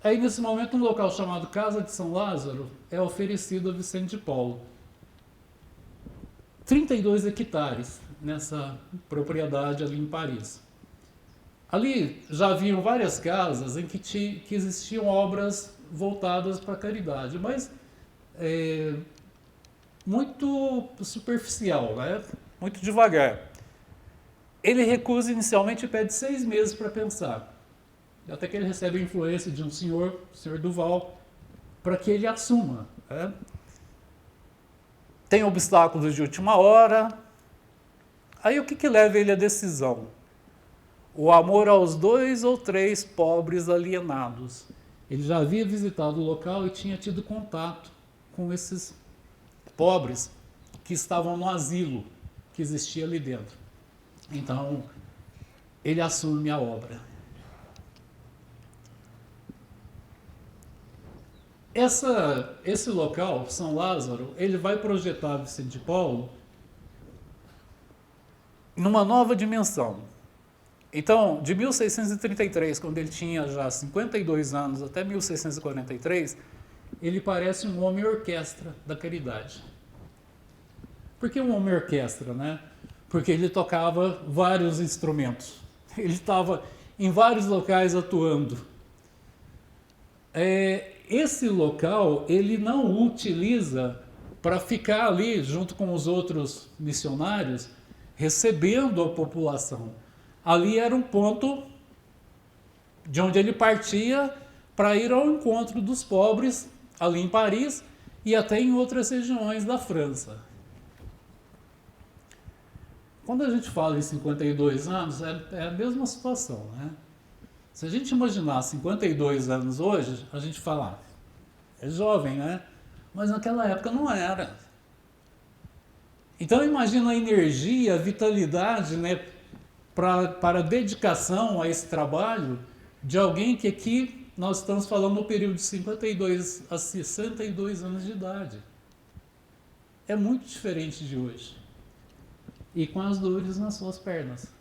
A: Aí, nesse momento, um local chamado Casa de São Lázaro é oferecido a Vicente de Paulo. 32 hectares nessa propriedade ali em Paris. Ali já haviam várias casas em que existiam obras voltadas para a caridade, mas muito superficial, né? Muito devagar. Ele recusa inicialmente e pede 6 meses para pensar. Até que ele recebe a influência de um senhor, o senhor Duval, para que ele assuma. Né? Tem obstáculos de última hora. Aí o que leva ele à decisão? O amor aos 2 ou 3 pobres alienados. Ele já havia visitado o local e tinha tido contato com esses pobres que estavam no asilo que existia ali dentro. Então, ele assume a obra. Esse local, São Lázaro, ele vai projetar Vicente de Paulo numa nova dimensão. Então, de 1633, quando ele tinha já 52 anos, até 1643, ele parece um homem-orquestra da caridade. Por que um homem-orquestra, né? Porque ele tocava vários instrumentos. Ele estava em vários locais atuando. Esse local, ele não o utiliza para ficar ali junto com os outros missionários, recebendo a população. Ali era um ponto de onde ele partia para ir ao encontro dos pobres, ali em Paris e até em outras regiões da França. Quando a gente fala em 52 anos, é a mesma situação, né? Se a gente imaginar 52 anos hoje, a gente fala, é jovem, né? Mas naquela época não era. Então imagina a energia, a vitalidade, né, para a dedicação a esse trabalho de alguém que aqui nós estamos falando no período de 52 a 62 anos de idade. É muito diferente de hoje. E com as dores nas suas pernas.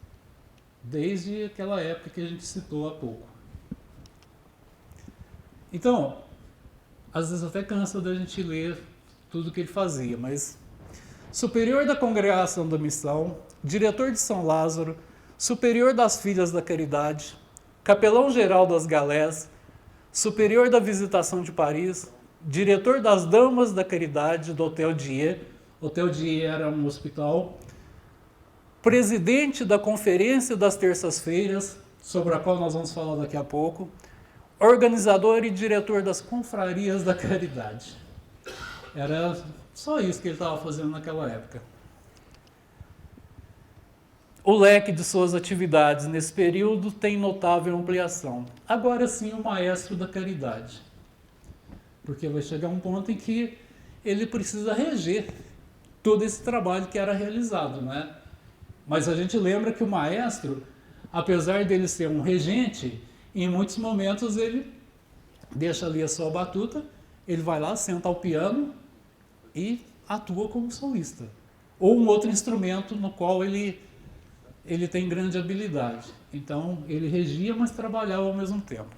A: Desde aquela época que a gente citou há pouco. Então, às vezes até cansa da gente ler tudo que ele fazia, mas superior da Congregação da Missão, diretor de São Lázaro, superior das Filhas da Caridade, capelão-geral das Galés, superior da Visitação de Paris, diretor das Damas da Caridade do Hotel Dieu. O Hotel Dieu era um hospital. Presidente da Conferência das Terças-Feiras, sobre a qual nós vamos falar daqui a pouco, organizador e diretor das Confrarias da Caridade. Era só isso que ele estava fazendo naquela época. O leque de suas atividades nesse período tem notável ampliação. Agora sim, o maestro da caridade. Porque vai chegar um ponto em que ele precisa reger todo esse trabalho que era realizado, né? Mas a gente lembra que o maestro, apesar dele ser um regente, em muitos momentos ele deixa ali a sua batuta, ele vai lá, senta ao piano e atua como solista. Ou um outro instrumento no qual ele tem grande habilidade. Então, ele regia, mas trabalhava ao mesmo tempo.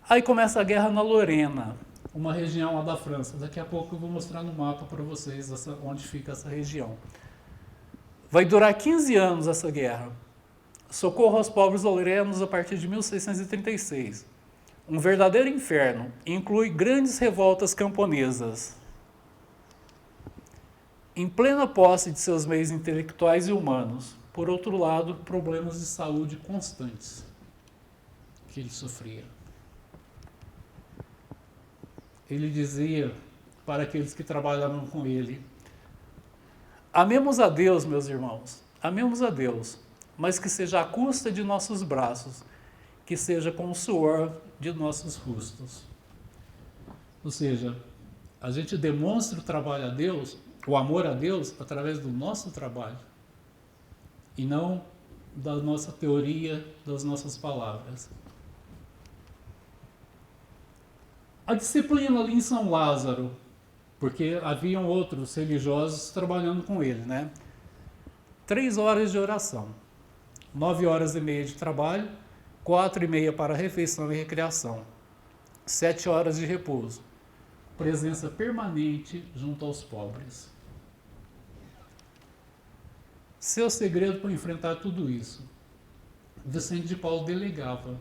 A: Aí começa a guerra na Lorena, uma região lá da França. Daqui a pouco eu vou mostrar no mapa para vocês onde fica essa região. Vai durar 15 anos essa guerra. Socorro aos pobres lorenos a partir de 1636. Um verdadeiro inferno, inclui grandes revoltas camponesas. Em plena posse de seus meios intelectuais e humanos. Por outro lado, problemas de saúde constantes que ele sofria. Ele dizia para aqueles que trabalhavam com ele: amemos a Deus, meus irmãos, amemos a Deus, mas que seja à custa de nossos braços, que seja com o suor de nossos rostos. Ou seja, a gente demonstra o trabalho a Deus, o amor a Deus, através do nosso trabalho, e não da nossa teoria, das nossas palavras. A disciplina ali em São Lázaro, porque haviam outros religiosos trabalhando com ele, né? 3 horas de oração, 9 horas e meia de trabalho, 4h30 para refeição e recreação, 7 horas de repouso, presença permanente junto aos pobres. Seu segredo para enfrentar tudo isso, Vicente de Paulo delegava.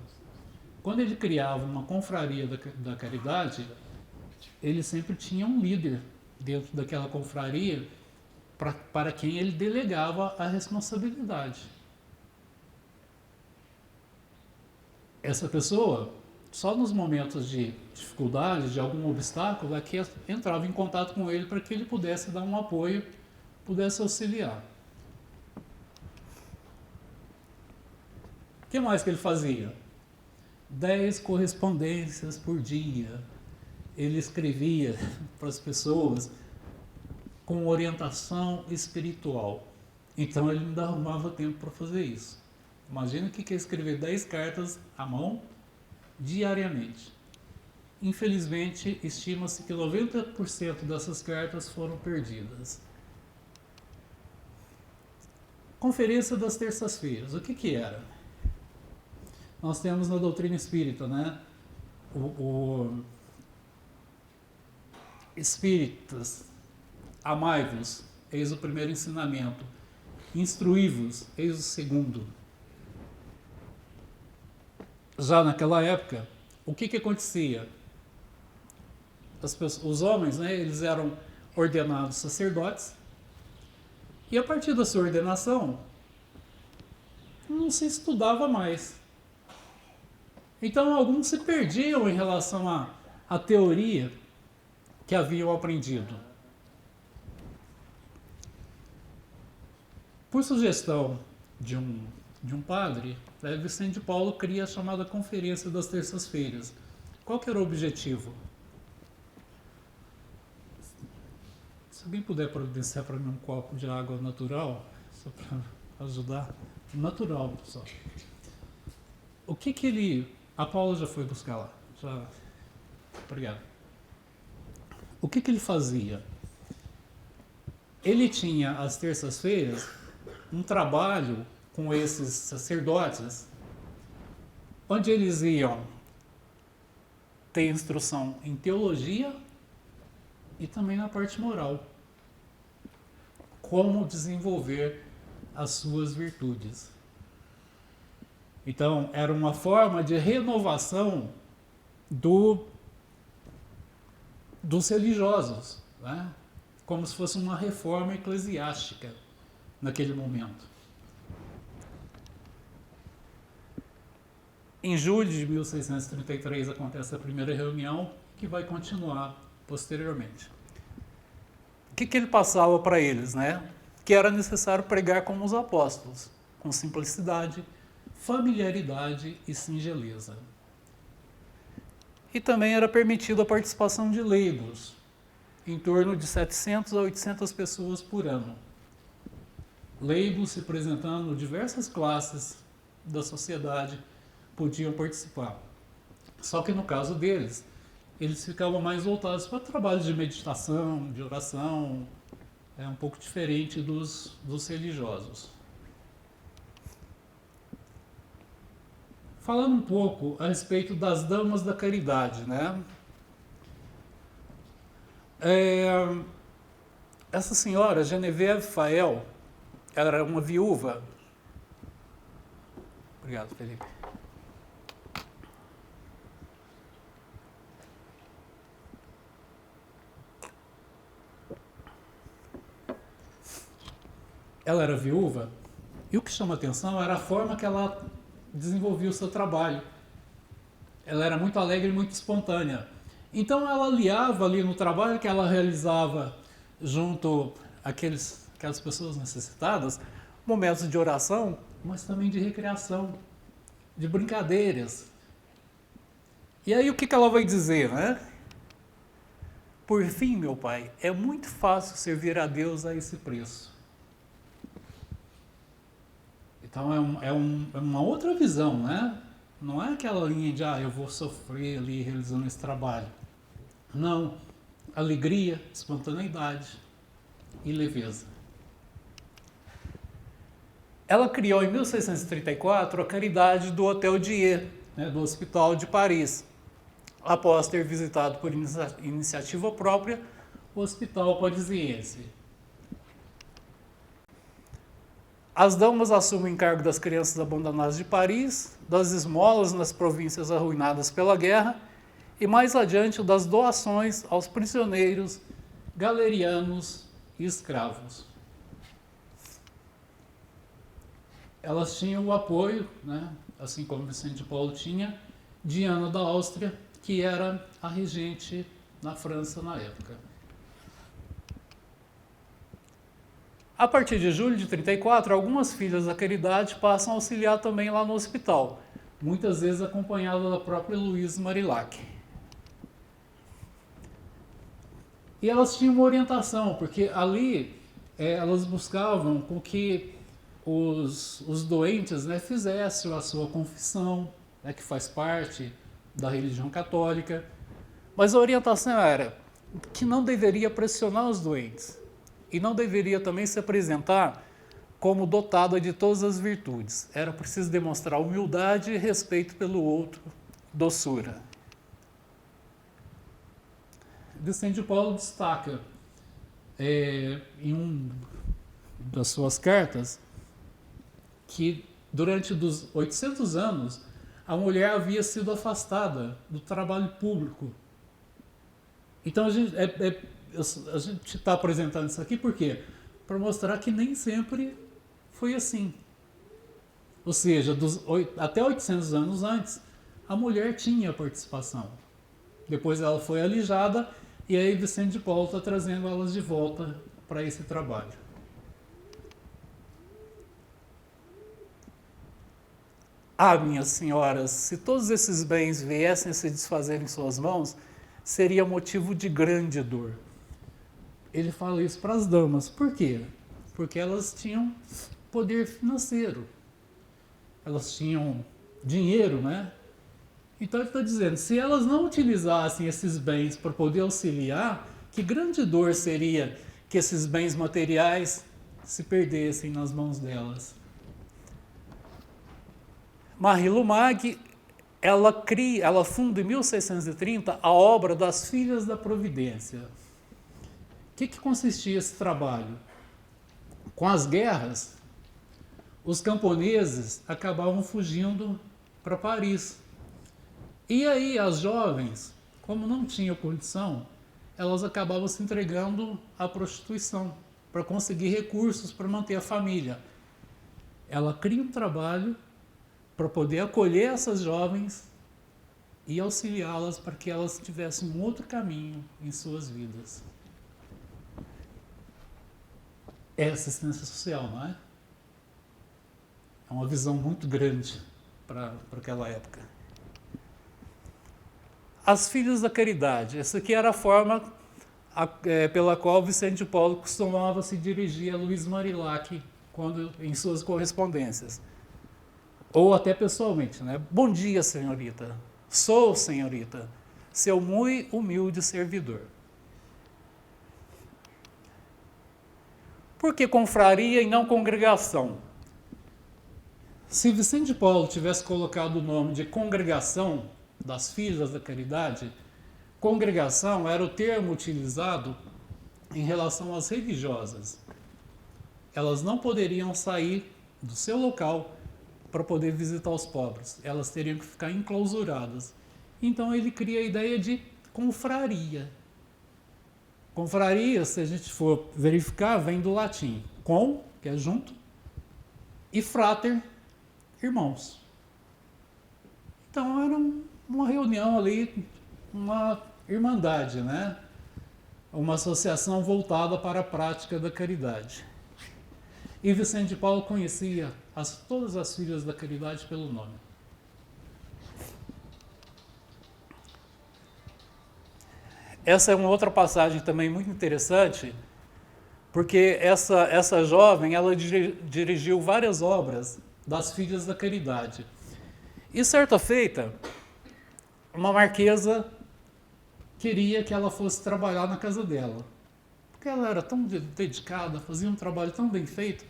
A: Quando ele criava uma confraria da caridade, ele sempre tinha um líder dentro daquela confraria para quem ele delegava a responsabilidade. Essa pessoa, só nos momentos de dificuldade, de algum obstáculo, é que entrava em contato com ele para que ele pudesse dar um apoio, pudesse auxiliar. O que mais que ele fazia? 10 correspondências por dia. Ele escrevia para as pessoas com orientação espiritual. Então ele ainda arrumava tempo para fazer isso. Imagina o que é escrever 10 cartas à mão diariamente. Infelizmente, estima-se que 90% dessas cartas foram perdidas. Conferência das terças-feiras. O que era? Nós temos na doutrina espírita, né? Espíritas, amai-vos, eis o primeiro ensinamento. Instruí-vos, eis o segundo. Já naquela época, o que acontecia? Os homens, né, eles eram ordenados sacerdotes, e a partir da sua ordenação, não se estudava mais. Então, alguns se perdiam em relação à teoria que haviam aprendido. Por sugestão de um padre, Vicente de Paulo cria a chamada Conferência das Terças-Feiras. Qual que era o objetivo? Se alguém puder providenciar para mim um copo de água natural, só para ajudar. Natural, pessoal. O que ele... A Paula já foi buscar lá. Já. Obrigado. O que ele fazia? Ele tinha, às terças-feiras, um trabalho com esses sacerdotes, onde eles iam ter instrução em teologia e também na parte moral. Como desenvolver as suas virtudes. Então, era uma forma de renovação dos religiosos, né? Como se fosse uma reforma eclesiástica naquele momento. Em julho de 1633 acontece a primeira reunião, que vai continuar posteriormente. O que ele passava para eles, né? Que era necessário pregar como os apóstolos, com simplicidade, familiaridade e singeleza. E também era permitida a participação de leigos, em torno de 700 a 800 pessoas por ano. Leigos representando diversas classes da sociedade podiam participar. Só que no caso deles, eles ficavam mais voltados para trabalhos de meditação, de oração, um pouco diferente dos religiosos. Falando um pouco a respeito das damas da caridade, né? Essa senhora, Genevieve Fael, ela era uma viúva. Obrigado, Felipe. Ela era viúva, e o que chama atenção era a forma que ela desenvolvia o seu trabalho. Ela era muito alegre e muito espontânea. Então ela aliava ali no trabalho que ela realizava junto àquelas pessoas necessitadas, momentos de oração, mas também de recreação, de brincadeiras. E aí o que ela vai dizer, né? Por fim, meu pai, é muito fácil servir a Deus a esse preço. Então é uma outra visão, né? Não é aquela linha de, eu vou sofrer ali realizando esse trabalho. Não. Alegria, espontaneidade e leveza. Ela criou em 1634 a caridade do Hotel Dieu, né, do Hospital de Paris, após ter visitado por iniciativa própria o Hospital Parisiense. As damas assumem o encargo das crianças abandonadas de Paris, das esmolas nas províncias arruinadas pela guerra e mais adiante das doações aos prisioneiros, galerianos e escravos. Elas tinham o apoio, né, assim como Vicente de Paulo tinha, de Ana da Áustria, que era a regente na França na época. A partir de julho de 34, algumas filhas da caridade passam a auxiliar também lá no hospital, muitas vezes acompanhadas da própria Louise Marillac. E elas tinham uma orientação, porque ali elas buscavam com que os doentes, né, fizessem a sua confissão, né, que faz parte da religião católica, mas a orientação era que não deveria pressionar os doentes e não deveria também se apresentar como dotada de todas as virtudes. Era preciso demonstrar humildade e respeito pelo outro, doçura. Vicente de Paulo destaca em uma das suas cartas que durante os 800 anos a mulher havia sido afastada do trabalho público. Então a gente está apresentando isso aqui por quê? Para mostrar que nem sempre foi assim. Ou seja, até 800 anos antes, a mulher tinha participação. Depois ela foi alijada e aí Vicente de Paulo está trazendo elas de volta para esse trabalho. Minhas senhoras, se todos esses bens viessem a se desfazer em suas mãos, seria motivo de grande dor. Ele fala isso para as damas. Por quê? Porque elas tinham poder financeiro. Elas tinham dinheiro, né? Então ele está dizendo, se elas não utilizassem esses bens para poder auxiliar, que grande dor seria que esses bens materiais se perdessem nas mãos delas. Marie Lumag, ela funda em 1630 a obra das Filhas da Providência. O que consistia esse trabalho? Com as guerras, os camponeses acabavam fugindo para Paris. E aí as jovens, como não tinham condição, elas acabavam se entregando à prostituição para conseguir recursos para manter a família. Ela cria um trabalho para poder acolher essas jovens e auxiliá-las para que elas tivessem um outro caminho em suas vidas. É assistência social, não é? É uma visão muito grande para aquela época. As Filhas da Caridade. Essa aqui era a forma pela qual Vicente de Paulo costumava se dirigir a Louise Marillac em suas correspondências. Ou até pessoalmente, né? Bom dia, senhorita. Sou, senhorita, seu muito humilde servidor. Por que confraria e não congregação? Se Vicente de Paulo tivesse colocado o nome de Congregação das Filhas da Caridade, congregação era o termo utilizado em relação às religiosas. Elas não poderiam sair do seu local para poder visitar os pobres. Elas teriam que ficar enclausuradas. Então ele cria a ideia de confraria. Confraria, se a gente for verificar, vem do latim com, que é junto, e frater, irmãos. Então era uma reunião ali, uma irmandade, né? Uma associação voltada para a prática da caridade. E Vicente de Paulo conhecia todas as filhas da caridade pelo nome. Essa é uma outra passagem também muito interessante, porque essa jovem, ela dirigiu várias obras das Filhas da Caridade. E certa feita, uma marquesa queria que ela fosse trabalhar na casa dela, porque ela era tão dedicada, fazia um trabalho tão bem feito.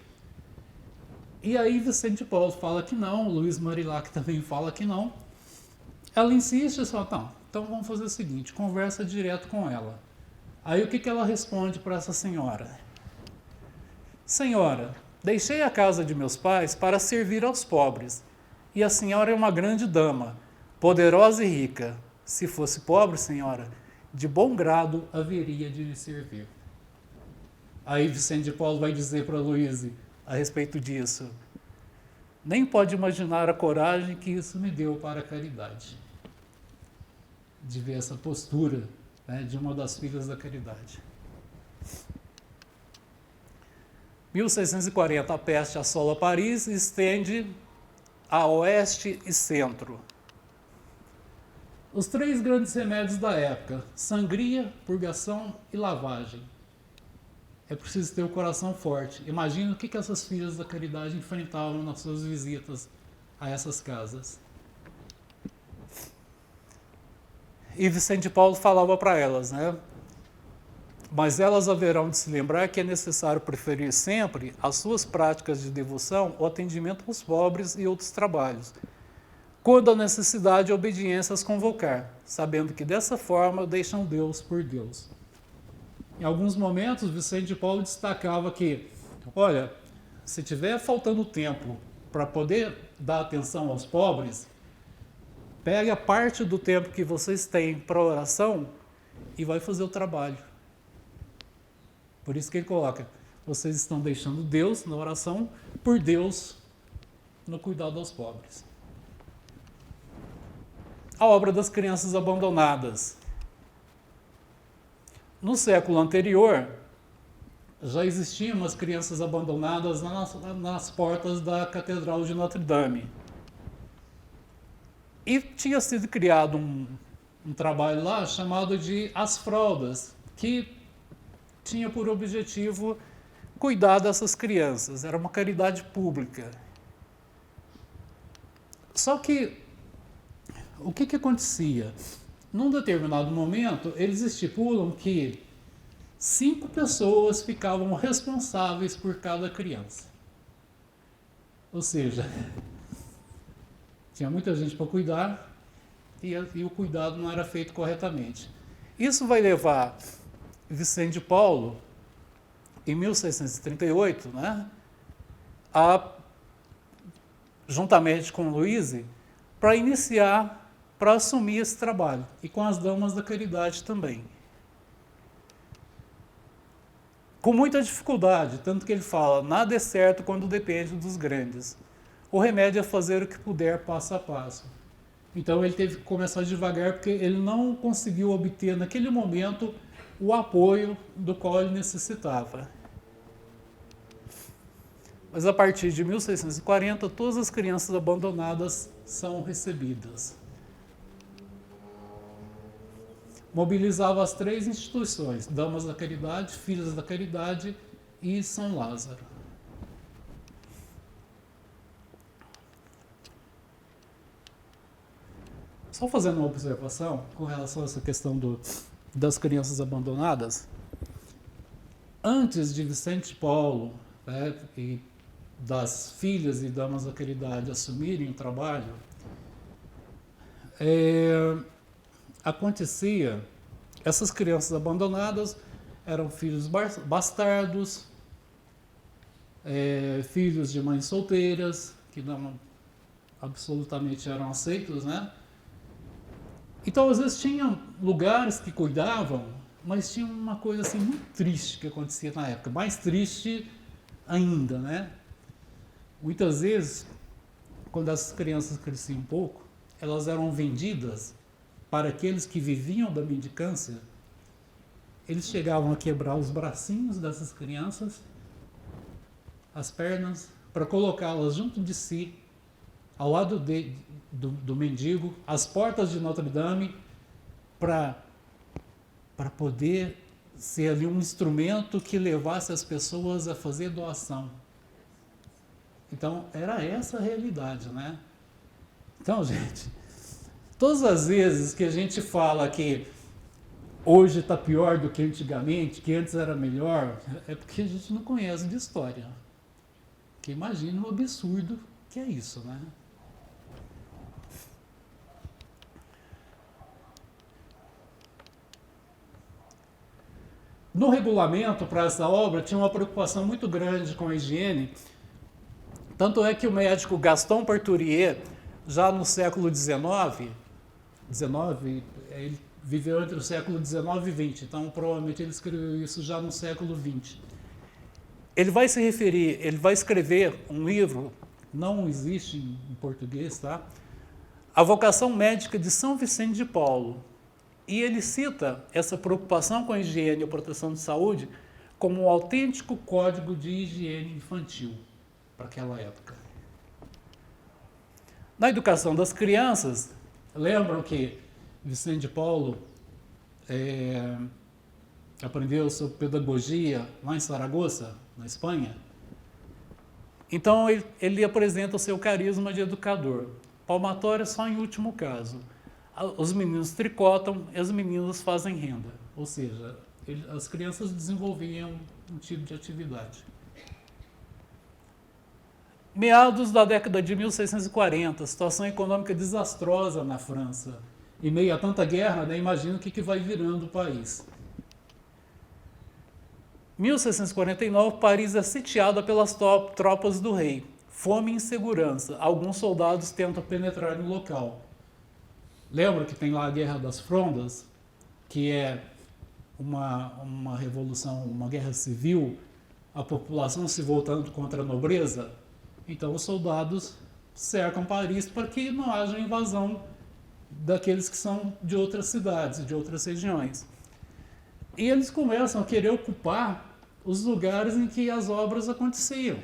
A: E aí Vicente de Paulo fala que não, Luiz Marilac também fala que não. Ela insiste e fala, não, então vamos fazer o seguinte, conversa direto com ela. Aí o que ela responde para essa senhora? Senhora, deixei a casa de meus pais para servir aos pobres, e a senhora é uma grande dama, poderosa e rica. Se fosse pobre, senhora, de bom grado haveria de lhe servir. Aí Vicente de Paulo vai dizer para Luísa a respeito disso, nem pode imaginar a coragem que isso me deu para a caridade. De ver essa postura, né, de uma das filhas da caridade. 1640, a peste assola Paris e estende a oeste e centro. Os três grandes remédios da época, sangria, purgação e lavagem. É preciso ter o coração forte. Imagina o que essas filhas da caridade enfrentavam nas suas visitas a essas casas. E Vicente de Paulo falava para elas, né? Mas elas haverão de se lembrar que é necessário preferir sempre as suas práticas de devoção, o atendimento aos pobres e outros trabalhos, quando a necessidade e a obediência as convocar, sabendo que dessa forma deixam Deus por Deus. Em alguns momentos, Vicente de Paulo destacava que, olha, se tiver faltando tempo para poder dar atenção aos pobres, pegue a parte do tempo que vocês têm para oração e vai fazer o trabalho. Por isso que ele coloca, vocês estão deixando Deus na oração por Deus no cuidado aos pobres. A obra das crianças abandonadas. No século anterior, já existiam umas crianças abandonadas nas portas da Catedral de Notre Dame. E tinha sido criado um trabalho lá chamado de As Fraldas, que tinha por objetivo cuidar dessas crianças. Era uma caridade pública. Só que, o que acontecia? Num determinado momento, eles estipulam que 5 pessoas ficavam responsáveis por cada criança. Ou seja, tinha muita gente para cuidar e o cuidado não era feito corretamente. Isso vai levar Vicente de Paulo, em 1638, né, juntamente com Luísa, para assumir esse trabalho, e com as damas da caridade também. Com muita dificuldade, tanto que ele fala, nada é certo quando depende dos grandes. O remédio é fazer o que puder passo a passo. Então ele teve que começar devagar, porque ele não conseguiu obter naquele momento o apoio do qual ele necessitava. Mas a partir de 1640, todas as crianças abandonadas são recebidas. Mobilizava as 3 instituições, Damas da Caridade, Filhas da Caridade e São Lázaro. Só fazendo uma observação com relação a essa questão das crianças abandonadas. Antes de Vicente de Paulo, né, e das filhas e damas daquela idade assumirem o trabalho, acontecia, essas crianças abandonadas eram filhos bastardos, filhos de mães solteiras, que não absolutamente eram aceitos, né? Então, às vezes, tinham lugares que cuidavam, mas tinha uma coisa assim muito triste que acontecia na época, mais triste ainda, né? Muitas vezes, quando as crianças cresciam um pouco, elas eram vendidas para aqueles que viviam da mendicância. Eles chegavam a quebrar os bracinhos dessas crianças, as pernas, para colocá-las junto de si, ao lado do mendigo, às portas de Notre Dame, para poder ser ali um instrumento que levasse as pessoas a fazer doação. Então, era essa a realidade, né? Então, gente, todas as vezes que a gente fala que hoje está pior do que antigamente, que antes era melhor, é porque a gente não conhece de história. Porque imagina o absurdo que é isso, né? No regulamento para essa obra tinha uma preocupação muito grande com a higiene, tanto é que o médico Gaston Parturier, já no século XIX, ele viveu entre o século XIX e XX, então provavelmente ele escreveu isso já no século XX. Ele vai escrever um livro, não existe em português, tá? A Vocação Médica de São Vicente de Paulo. E ele cita essa preocupação com a higiene e a proteção de saúde como um autêntico código de higiene infantil para aquela época. Na educação das crianças, lembram que Vicente de Paulo aprendeu sobre pedagogia lá em Saragoça, na Espanha? Então ele apresenta o seu carisma de educador. Palmatória só em último caso. Os meninos tricotam e as meninas fazem renda. Ou seja, as crianças desenvolviam um tipo de atividade. Meados da década de 1640, situação econômica desastrosa na França. Em meio a tanta guerra, né, imagina o que vai virando o país. 1649, Paris é sitiada pelas tropas do rei. Fome e insegurança. Alguns soldados tentam penetrar no local. Lembra que tem lá a Guerra das Frondas, que é uma revolução, uma guerra civil, a população se voltando contra a nobreza? Então os soldados cercam Paris para que não haja invasão daqueles que são de outras cidades, de outras regiões. E eles começam a querer ocupar os lugares em que as obras aconteciam.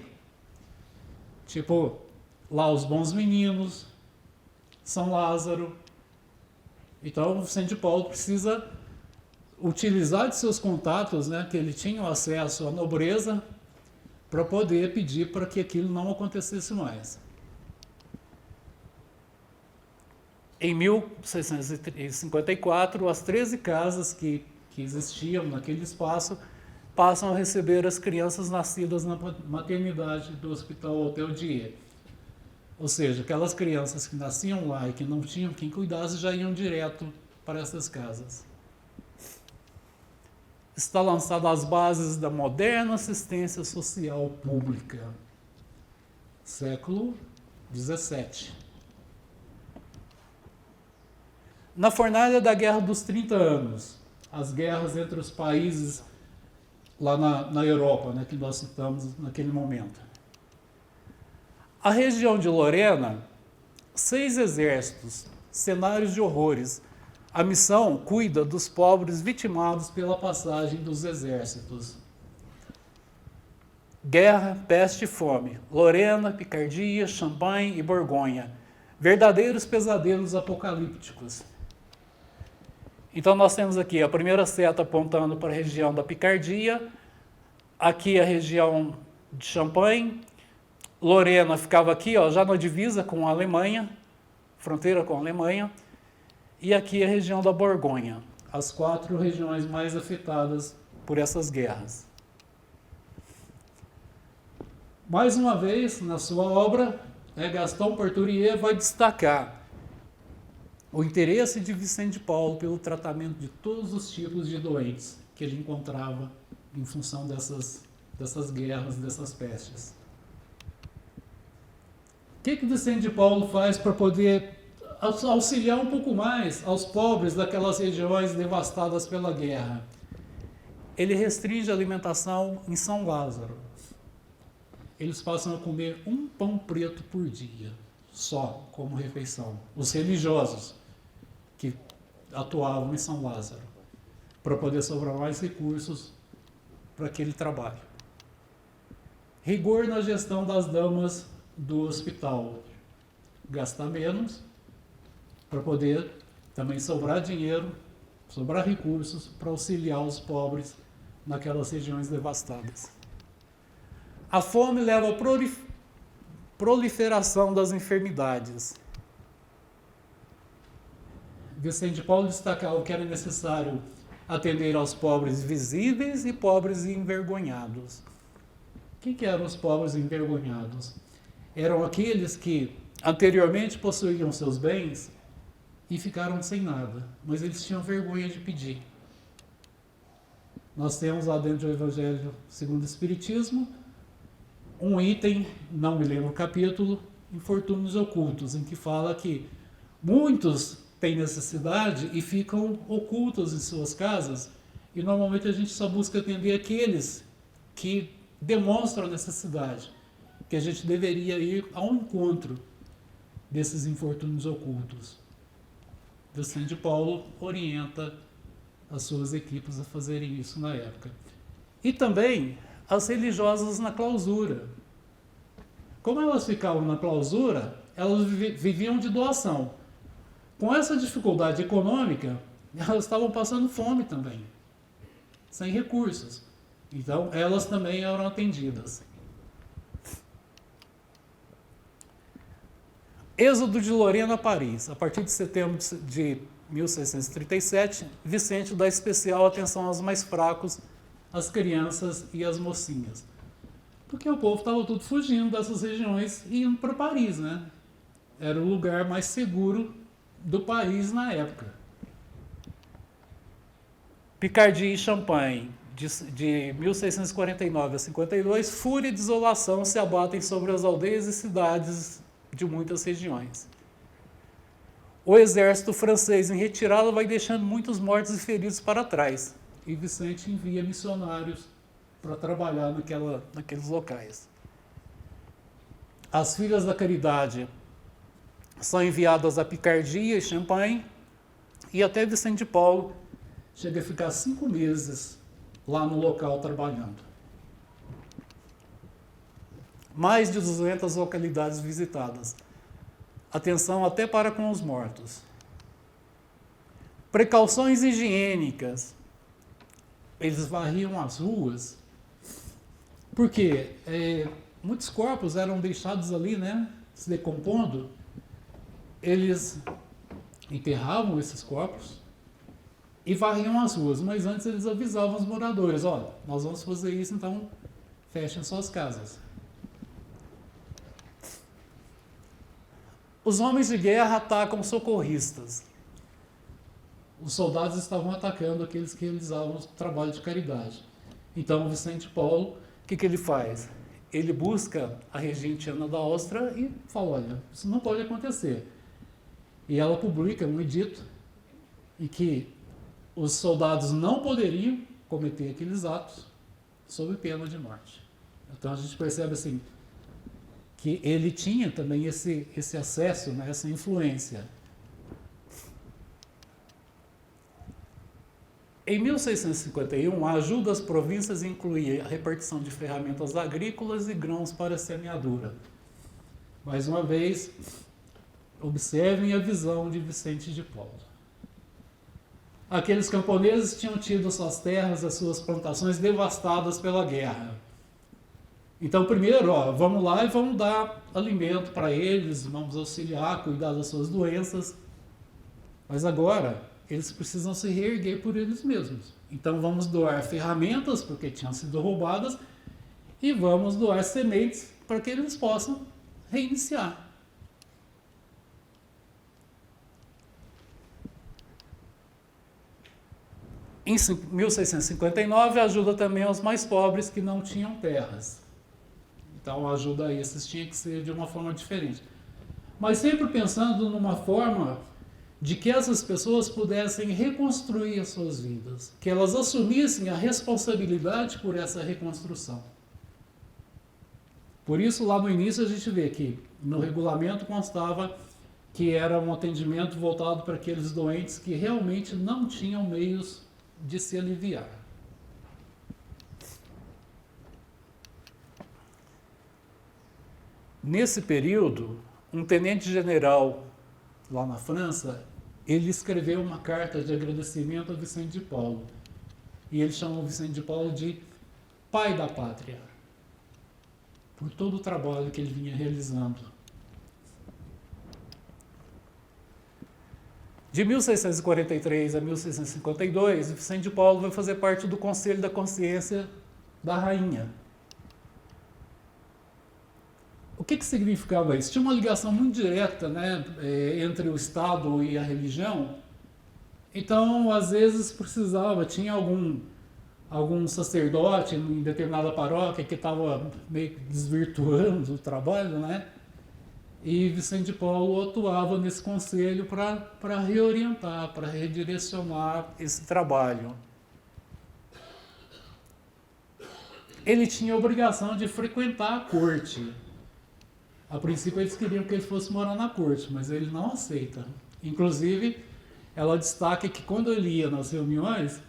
A: Tipo, lá os Bons Meninos, São Lázaro. Então, o Vicente de Paulo precisa utilizar de seus contatos, né, que ele tinha acesso à nobreza, para poder pedir para que aquilo não acontecesse mais. Em 1654, as 13 casas que existiam naquele espaço passam a receber as crianças nascidas na maternidade do Hospital Hotel Dieu. Ou seja, aquelas crianças que nasciam lá e que não tinham quem cuidasse já iam direto para essas casas. Está lançada as bases da moderna assistência social pública. Século XVII. Na fornalha da Guerra dos 30 Anos, as guerras entre os países lá na Europa, né, que nós citamos naquele momento. A região de Lorena, 6 exércitos, cenários de horrores. A missão cuida dos pobres vitimados pela passagem dos exércitos. Guerra, peste e fome. Lorena, Picardia, Champagne e Borgonha. Verdadeiros pesadelos apocalípticos. Então nós temos aqui a primeira seta apontando para a região da Picardia, aqui a região de Champagne. Lorena ficava aqui, ó, já na divisa com a Alemanha, fronteira com a Alemanha, e aqui a região da Borgonha, as 4 regiões mais afetadas por essas guerras. Mais uma vez, na sua obra, Gaston Couturier vai destacar o interesse de Vicente de Paulo pelo tratamento de todos os tipos de doentes que ele encontrava em função dessas guerras, dessas pestes. O que Vicente de Paulo faz para poder auxiliar um pouco mais aos pobres daquelas regiões devastadas pela guerra? Ele restringe a alimentação em São Lázaro. Eles passam a comer um pão preto por dia, só como refeição. Os religiosos que atuavam em São Lázaro, para poder sobrar mais recursos para aquele trabalho. Rigor na gestão das damas do hospital. Gastar menos, para poder também sobrar dinheiro, sobrar recursos para auxiliar os pobres naquelas regiões devastadas. A fome leva à proliferação das enfermidades. Vicente de Paulo destacava que era necessário atender aos pobres visíveis e pobres envergonhados. O que eram os pobres envergonhados? Eram aqueles que anteriormente possuíam seus bens e ficaram sem nada, mas eles tinham vergonha de pedir. Nós temos lá dentro do Evangelho segundo o Espiritismo um item, não me lembro o capítulo, infortúnios ocultos, em que fala que muitos têm necessidade e ficam ocultos em suas casas, e normalmente a gente só busca atender aqueles que demonstram a necessidade, que a gente deveria ir ao encontro desses infortúnios ocultos. Vicente de Paulo orienta as suas equipes a fazerem isso na época. E também as religiosas na clausura. Como elas ficavam na clausura, elas viviam de doação. Com essa dificuldade econômica, elas estavam passando fome também, sem recursos. Então, elas também eram atendidas. Êxodo de Lorena a Paris. A partir de setembro de 1637, Vicente dá especial atenção aos mais fracos, às crianças e às mocinhas. Porque o povo estava tudo fugindo dessas regiões e indo para Paris, né? Era o lugar mais seguro do país na época. Picardia e Champagne, de 1649 a 52, fúria e desolação se abatem sobre as aldeias e cidades de muitas regiões. O exército francês em retirada vai deixando muitos mortos e feridos para trás. E Vicente envia missionários para trabalhar naqueles locais. As filhas da caridade são enviadas a Picardia e Champagne, e até Vicente de Paulo chega a ficar 5 meses lá no local trabalhando. Mais de 200 localidades visitadas. Atenção até para com os mortos. Precauções higiênicas. Eles varriam as ruas, porque muitos corpos eram deixados ali, né, se decompondo. Eles enterravam esses corpos e varriam as ruas, mas antes eles avisavam os moradores: olha, nós vamos fazer isso, então fechem suas casas. Os homens de guerra atacam socorristas. Os soldados estavam atacando aqueles que realizavam o trabalho de caridade. Então, Vicente Paulo, o que ele faz? Ele busca a regente Ana da Áustria e fala: olha, isso não pode acontecer. E ela publica um edito em que os soldados não poderiam cometer aqueles atos sob pena de morte. Então, a gente percebe assim que ele tinha também esse acesso, né, essa influência. Em 1651, a ajuda às províncias incluía a repartição de ferramentas agrícolas e grãos para a semeadura. Mais uma vez, observem a visão de Vicente de Paulo. Aqueles camponeses tinham tido suas terras, as suas plantações devastadas pela guerra. Então, primeiro, vamos lá e vamos dar alimento para eles, vamos auxiliar, cuidar das suas doenças. Mas agora, eles precisam se reerguer por eles mesmos. Então, vamos doar ferramentas, porque tinham sido roubadas, e vamos doar sementes, para que eles possam reiniciar. Em 1659, ajuda também aos mais pobres que não tinham terras. Então, a ajuda a esses tinha que ser de uma forma diferente. Mas sempre pensando numa forma de que essas pessoas pudessem reconstruir as suas vidas, que elas assumissem a responsabilidade por essa reconstrução. Por isso, lá no início, a gente vê que no regulamento constava que era um atendimento voltado para aqueles doentes que realmente não tinham meios de se aliviar. Nesse período, um tenente-general lá na França, ele escreveu uma carta de agradecimento a Vicente de Paulo. E ele chamou Vicente de Paulo de pai da pátria, por todo o trabalho que ele vinha realizando. De 1643 a 1652, Vicente de Paulo vai fazer parte do Conselho da Consciência da Rainha. O que significava isso? Tinha uma ligação muito direta, né, entre o Estado e a religião. Então, às vezes precisava, tinha algum sacerdote em determinada paróquia que estava meio que desvirtuando o trabalho, né? E Vicente de Paulo atuava nesse conselho para reorientar, para redirecionar esse trabalho. Ele tinha a obrigação de frequentar a corte. A princípio eles queriam que ele fosse morar na corte, mas ele não aceita. Inclusive, ela destaca que quando ele ia nas reuniões,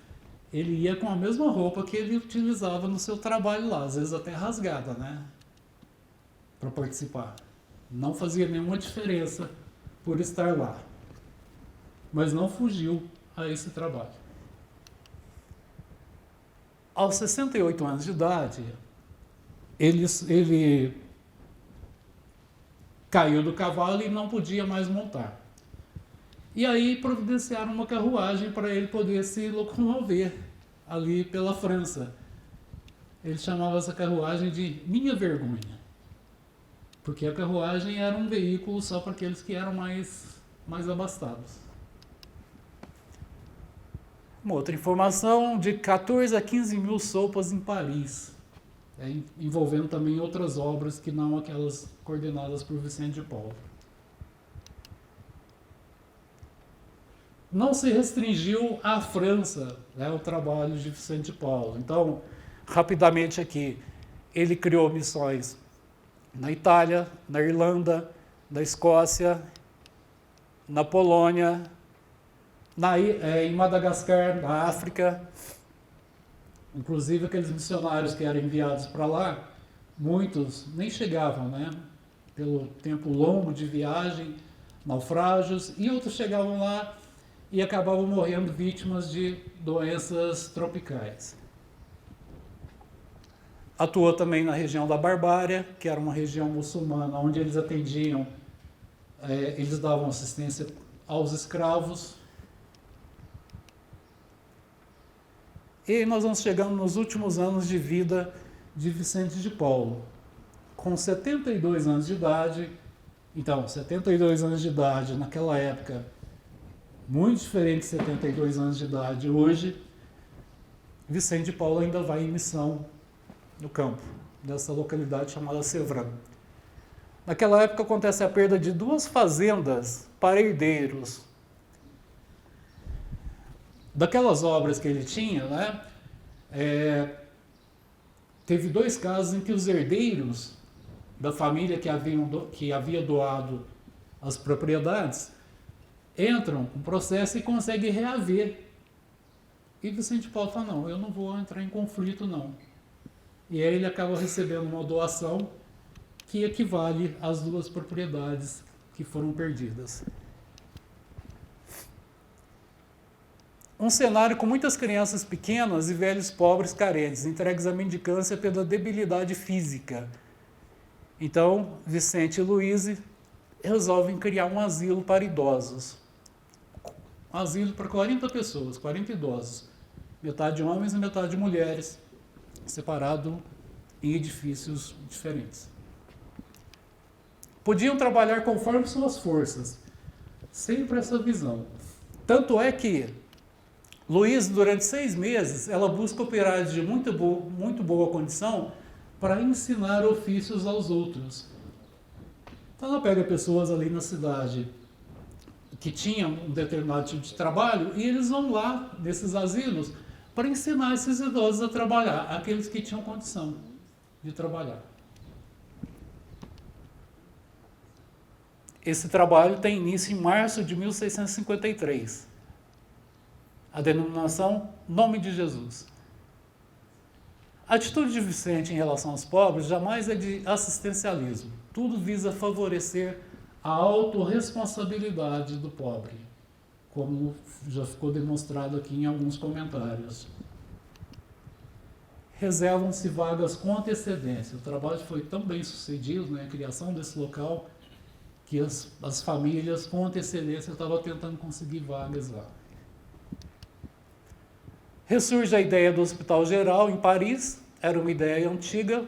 A: ele ia com a mesma roupa que ele utilizava no seu trabalho lá, às vezes até rasgada, né? Para participar. Não fazia nenhuma diferença por estar lá. Mas não fugiu a esse trabalho. Aos 68 anos de idade, ele caiu do cavalo e não podia mais montar. E aí providenciaram uma carruagem para ele poder se locomover ali pela França. Ele chamava essa carruagem de Minha Vergonha. Porque a carruagem era um veículo só para aqueles que eram mais abastados. Uma outra informação, de 14 a 15 mil sopas em Paris, envolvendo também outras obras que não aquelas coordenadas por Vicente de Paulo. Não se restringiu à França, o trabalho de Vicente de Paulo. Então, rapidamente aqui, ele criou missões na Itália, na Irlanda, na Escócia, na Polônia, em Madagascar, na África. Inclusive, aqueles missionários que eram enviados para lá, muitos nem chegavam, né? Pelo tempo longo de viagem, naufrágios, e outros chegavam lá e acabavam morrendo vítimas de doenças tropicais. Atuou também na região da Barbária, que era uma região muçulmana, onde eles atendiam, eles davam assistência aos escravos. E nós vamos chegando nos últimos anos de vida de Vicente de Paulo. Com 72 anos de idade, então, 72 anos de idade naquela época, muito diferente de 72 anos de idade hoje, Vicente de Paulo ainda vai em missão no campo, dessa localidade chamada Sevran. Naquela época acontece a perda de 2 fazendas para herdeiros. Daquelas obras que ele tinha, né, teve 2 casos em que os herdeiros da família que havia doado as propriedades entram com processo e conseguem reaver. E Vicente Paulo fala, não, eu não vou entrar em conflito, não. E aí ele acaba recebendo uma doação que equivale às 2 propriedades que foram perdidas. Um cenário com muitas crianças pequenas e velhos pobres carentes, entregues à mendicância pela debilidade física. Então, Vicente e Luíse resolvem criar um asilo para idosos. Um asilo para 40 pessoas, 40 idosos. Metade homens e metade mulheres, separado em edifícios diferentes. podiam trabalhar conforme suas forças. Sempre essa visão. Tanto é que Luiz, durante 6 meses, ela busca operários de muito boa condição para ensinar ofícios aos outros. Então ela pega pessoas ali na cidade que tinham um determinado tipo de trabalho e eles vão lá, nesses asilos, para ensinar esses idosos a trabalhar, aqueles que tinham condição de trabalhar. Esse trabalho tem início em março de 1653. A denominação Nome de Jesus. A atitude de Vicente em relação aos pobres jamais é de assistencialismo. Tudo visa favorecer a autorresponsabilidade do pobre, como já ficou demonstrado aqui em alguns comentários. Reservam-se vagas com antecedência. O trabalho foi tão bem sucedido, né, a criação desse local, que as famílias com antecedência estavam tentando conseguir vagas lá. Ressurge a ideia do Hospital Geral em Paris, era uma ideia antiga,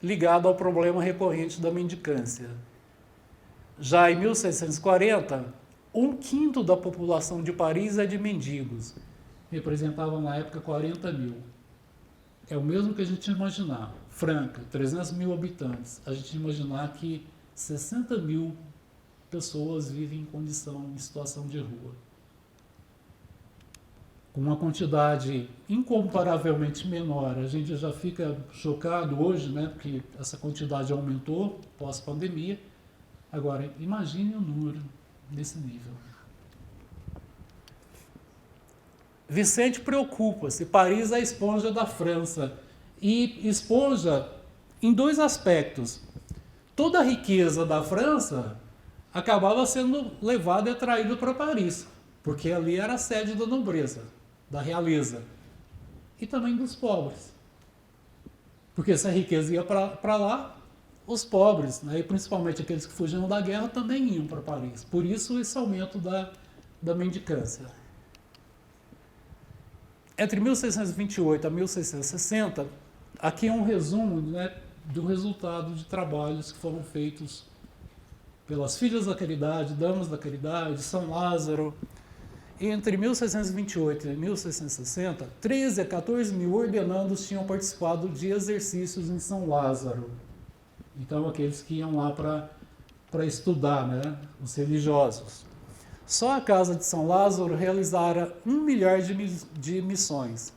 A: ligada ao problema recorrente da mendicância. Já em 1640, 1/5 da população de Paris é de mendigos, representavam na época 40 mil. É o mesmo que a gente imaginar. Franca, 300 mil habitantes, a gente imaginar que 60 mil pessoas vivem em situação de rua. Com uma quantidade incomparavelmente menor, a gente já fica chocado hoje, né, porque essa quantidade aumentou pós-pandemia. Agora, imagine o número desse nível. Vicente preocupa-se, Paris é a esponja da França, e esponja em 2 aspectos. Toda a riqueza da França acabava sendo levada e atraída para Paris, porque ali era a sede da nobreza, da realeza, e também dos pobres. Porque se a riqueza ia para lá, os pobres, né, e principalmente aqueles que fugiam da guerra, também iam para Paris. Por isso esse aumento da mendicância. Entre 1628 a 1660, aqui é um resumo, né, do resultado de trabalhos que foram feitos pelas Filhas da Caridade, Damas da Caridade, São Lázaro. E entre 1628 e 1660, 13 a 14 mil ordenandos tinham participado de exercícios em São Lázaro. Então, aqueles que iam lá para estudar, né, os religiosos. Só a Casa de São Lázaro realizara 1 milhar de missões.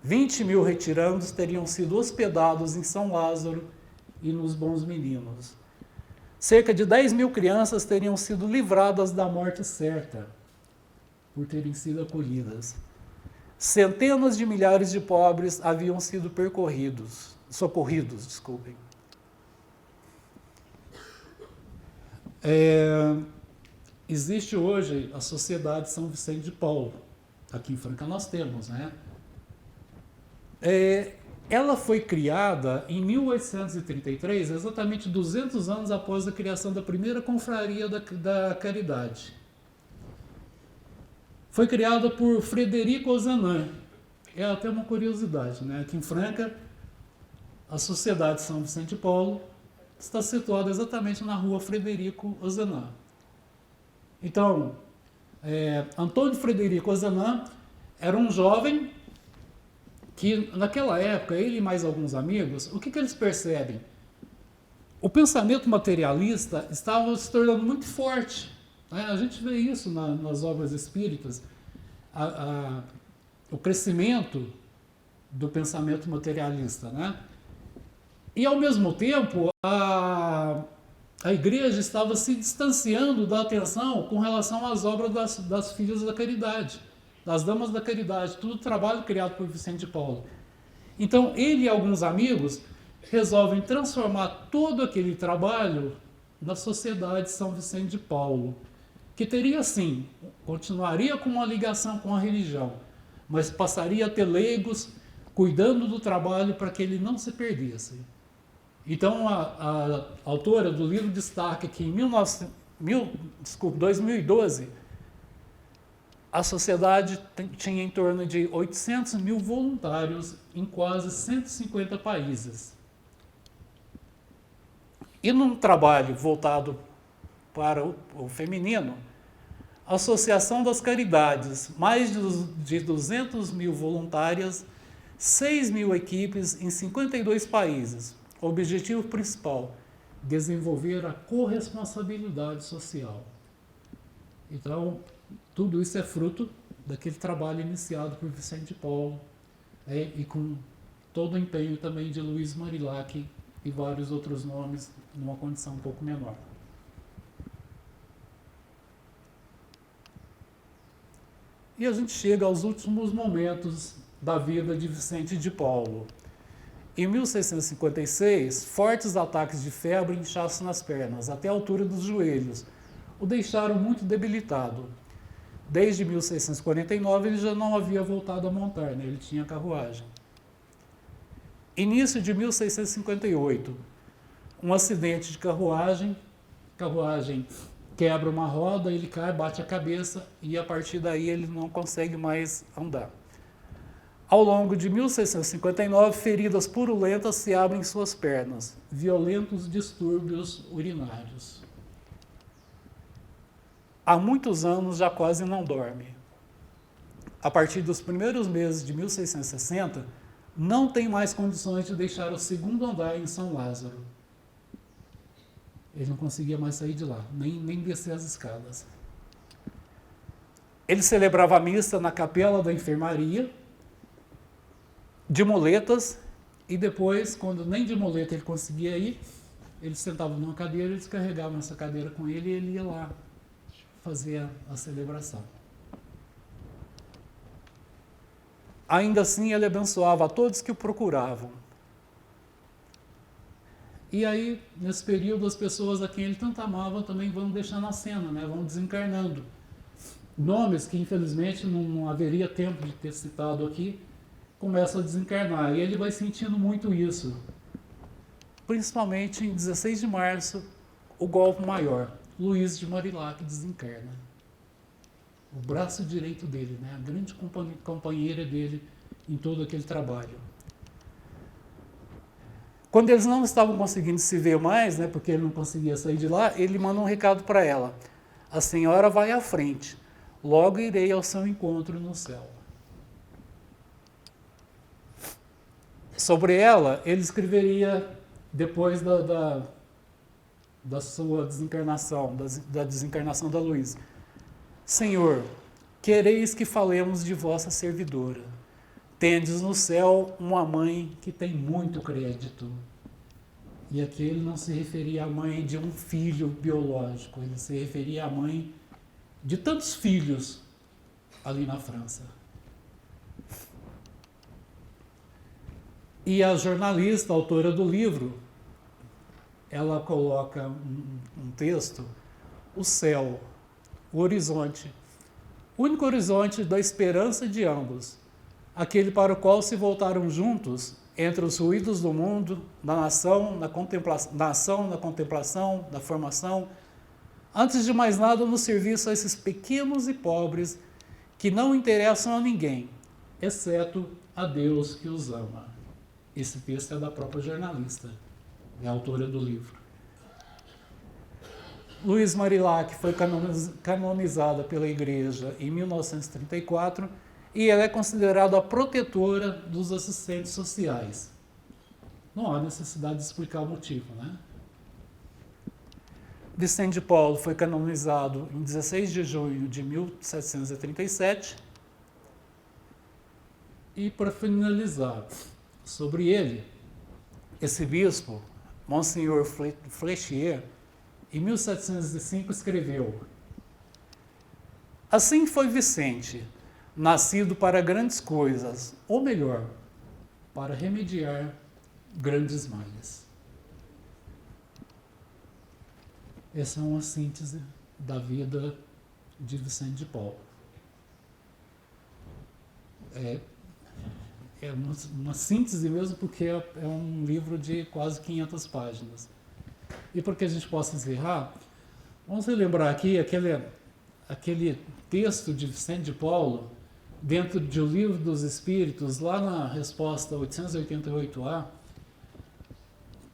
A: 20 mil retirandos teriam sido hospedados em São Lázaro e nos Bons Meninos. Cerca de 10 mil crianças teriam sido livradas da morte certa, por terem sido acolhidas. Centenas de milhares de pobres haviam sido socorridos. Existe hoje a Sociedade São Vicente de Paulo. Aqui em Franca nós temos, né? Ela foi criada em 1833, exatamente 200 anos após a criação da primeira confraria da Caridade. Foi criada por Frederico Ozanam. É até uma curiosidade, né? Aqui em Franca, a Sociedade São Vicente de Paulo está situada exatamente na rua Frederico Ozanam. Então, Antônio Frederico Ozanam era um jovem que, naquela época, ele e mais alguns amigos, o que eles percebem? O pensamento materialista estava se tornando muito forte. A gente vê isso nas obras espíritas, o crescimento do pensamento materialista, né? E, ao mesmo tempo, a igreja estava se distanciando da atenção com relação às obras das Filhas da Caridade, das Damas da Caridade, tudo trabalho criado por Vicente de Paulo. Então, ele e alguns amigos resolvem transformar todo aquele trabalho na Sociedade São Vicente de Paulo, que teria, sim, continuaria com uma ligação com a religião, mas passaria a ter leigos cuidando do trabalho para que ele não se perdesse. Então, a autora do livro destaca que em 2012, a sociedade tinha em torno de 800 mil voluntários em quase 150 países. E num trabalho voltado para o feminino, a Associação das Caridades, mais de 200 mil voluntárias, 6 mil equipes em 52 países. O objetivo principal, desenvolver a corresponsabilidade social. Então, tudo isso é fruto daquele trabalho iniciado por Vicente de Paulo, e com todo o empenho também de Luiz Marilac e vários outros nomes, numa condição um pouco menor. E a gente chega aos últimos momentos da vida de Vicente de Paulo. Em 1656, fortes ataques de febre e inchaço nas pernas, até a altura dos joelhos, o deixaram muito debilitado. Desde 1649 ele já não havia voltado a montar, né? Ele tinha carruagem. Início de 1658, um acidente de carruagem quebra uma roda, ele cai, bate a cabeça e a partir daí ele não consegue mais andar. Ao longo de 1659, feridas purulentas se abrem em suas pernas, violentos distúrbios urinários. Há muitos anos já quase não dorme. A partir dos primeiros meses de 1660, não tem mais condições de deixar o segundo andar em São Lázaro. Ele não conseguia mais sair de lá, nem descer as escadas. Ele celebrava a missa na capela da enfermaria, de muletas, e depois, quando nem de muleta ele conseguia ir, ele sentava numa cadeira, eles carregavam essa cadeira com ele e ele ia lá fazer a celebração. Ainda assim, ele abençoava a todos que o procuravam. E aí, nesse período, as pessoas a quem ele tanto amava também vão deixando a cena, né? Vão desencarnando. Nomes que, infelizmente, não haveria tempo de ter citado aqui, começam a desencarnar. E ele vai sentindo muito isso. Principalmente em 16 de março, o golpe maior. Luiz de Marilac desencarna. O braço direito dele, né? A grande companheira dele em todo aquele trabalho. Quando eles não estavam conseguindo se ver mais, né, porque ele não conseguia sair de lá, ele manda um recado para ela. A senhora vai à frente, logo irei ao seu encontro no céu. Sobre ela, ele escreveria, depois da sua desencarnação, da desencarnação da Luísa: Senhor, quereis que falemos de vossa servidora. Tendes no céu uma mãe que tem muito crédito. E aqui ele não se referia à mãe de um filho biológico, ele se referia à mãe de tantos filhos ali na França. E a jornalista, autora do livro, ela coloca um texto: o céu, o horizonte, o único horizonte da esperança de ambos, aquele para o qual se voltaram juntos entre os ruídos do mundo, da nação, na contemplação, da formação, antes de mais nada no serviço a esses pequenos e pobres que não interessam a ninguém, exceto a Deus que os ama. Esse texto é da própria jornalista, é a autora do livro. Luiz Marilac foi canonizada pela Igreja em 1934 e ela é considerada a protetora dos assistentes sociais. Não há necessidade de explicar o motivo, né? Vicente de Paulo foi canonizado em 16 de junho de 1737. E, para finalizar, sobre ele, esse bispo, Monsenhor Flechier, em 1705 escreveu: assim foi Vicente, nascido para grandes coisas, ou melhor, para remediar grandes males. Essa é uma síntese da vida de Vicente de Paulo. É uma síntese mesmo, porque é um livro de quase 500 páginas. E para que a gente possa encerrar, vamos relembrar aqui aquele texto de Vicente de Paulo, dentro de O Livro dos Espíritos, lá na resposta 888A,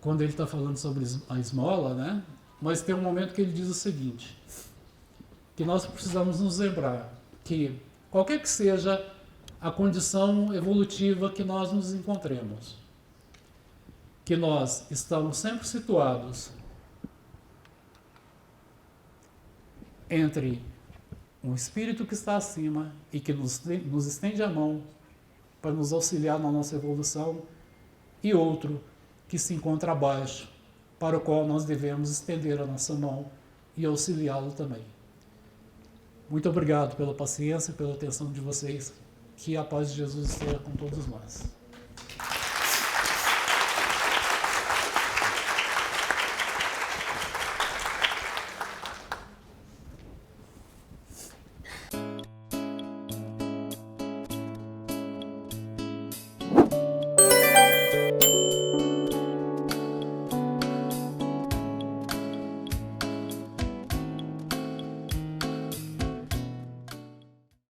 A: quando ele está falando sobre a esmola, né? Mas tem um momento que ele diz o seguinte, que nós precisamos nos lembrar que qualquer que seja a condição evolutiva que nós nos encontremos, que nós estamos sempre situados entre um espírito que está acima e que nos estende a mão para nos auxiliar na nossa evolução, e outro que se encontra abaixo, para o qual nós devemos estender a nossa mão e auxiliá-lo também. Muito obrigado pela paciência, pela atenção de vocês. Que a paz de Jesus esteja com todos nós.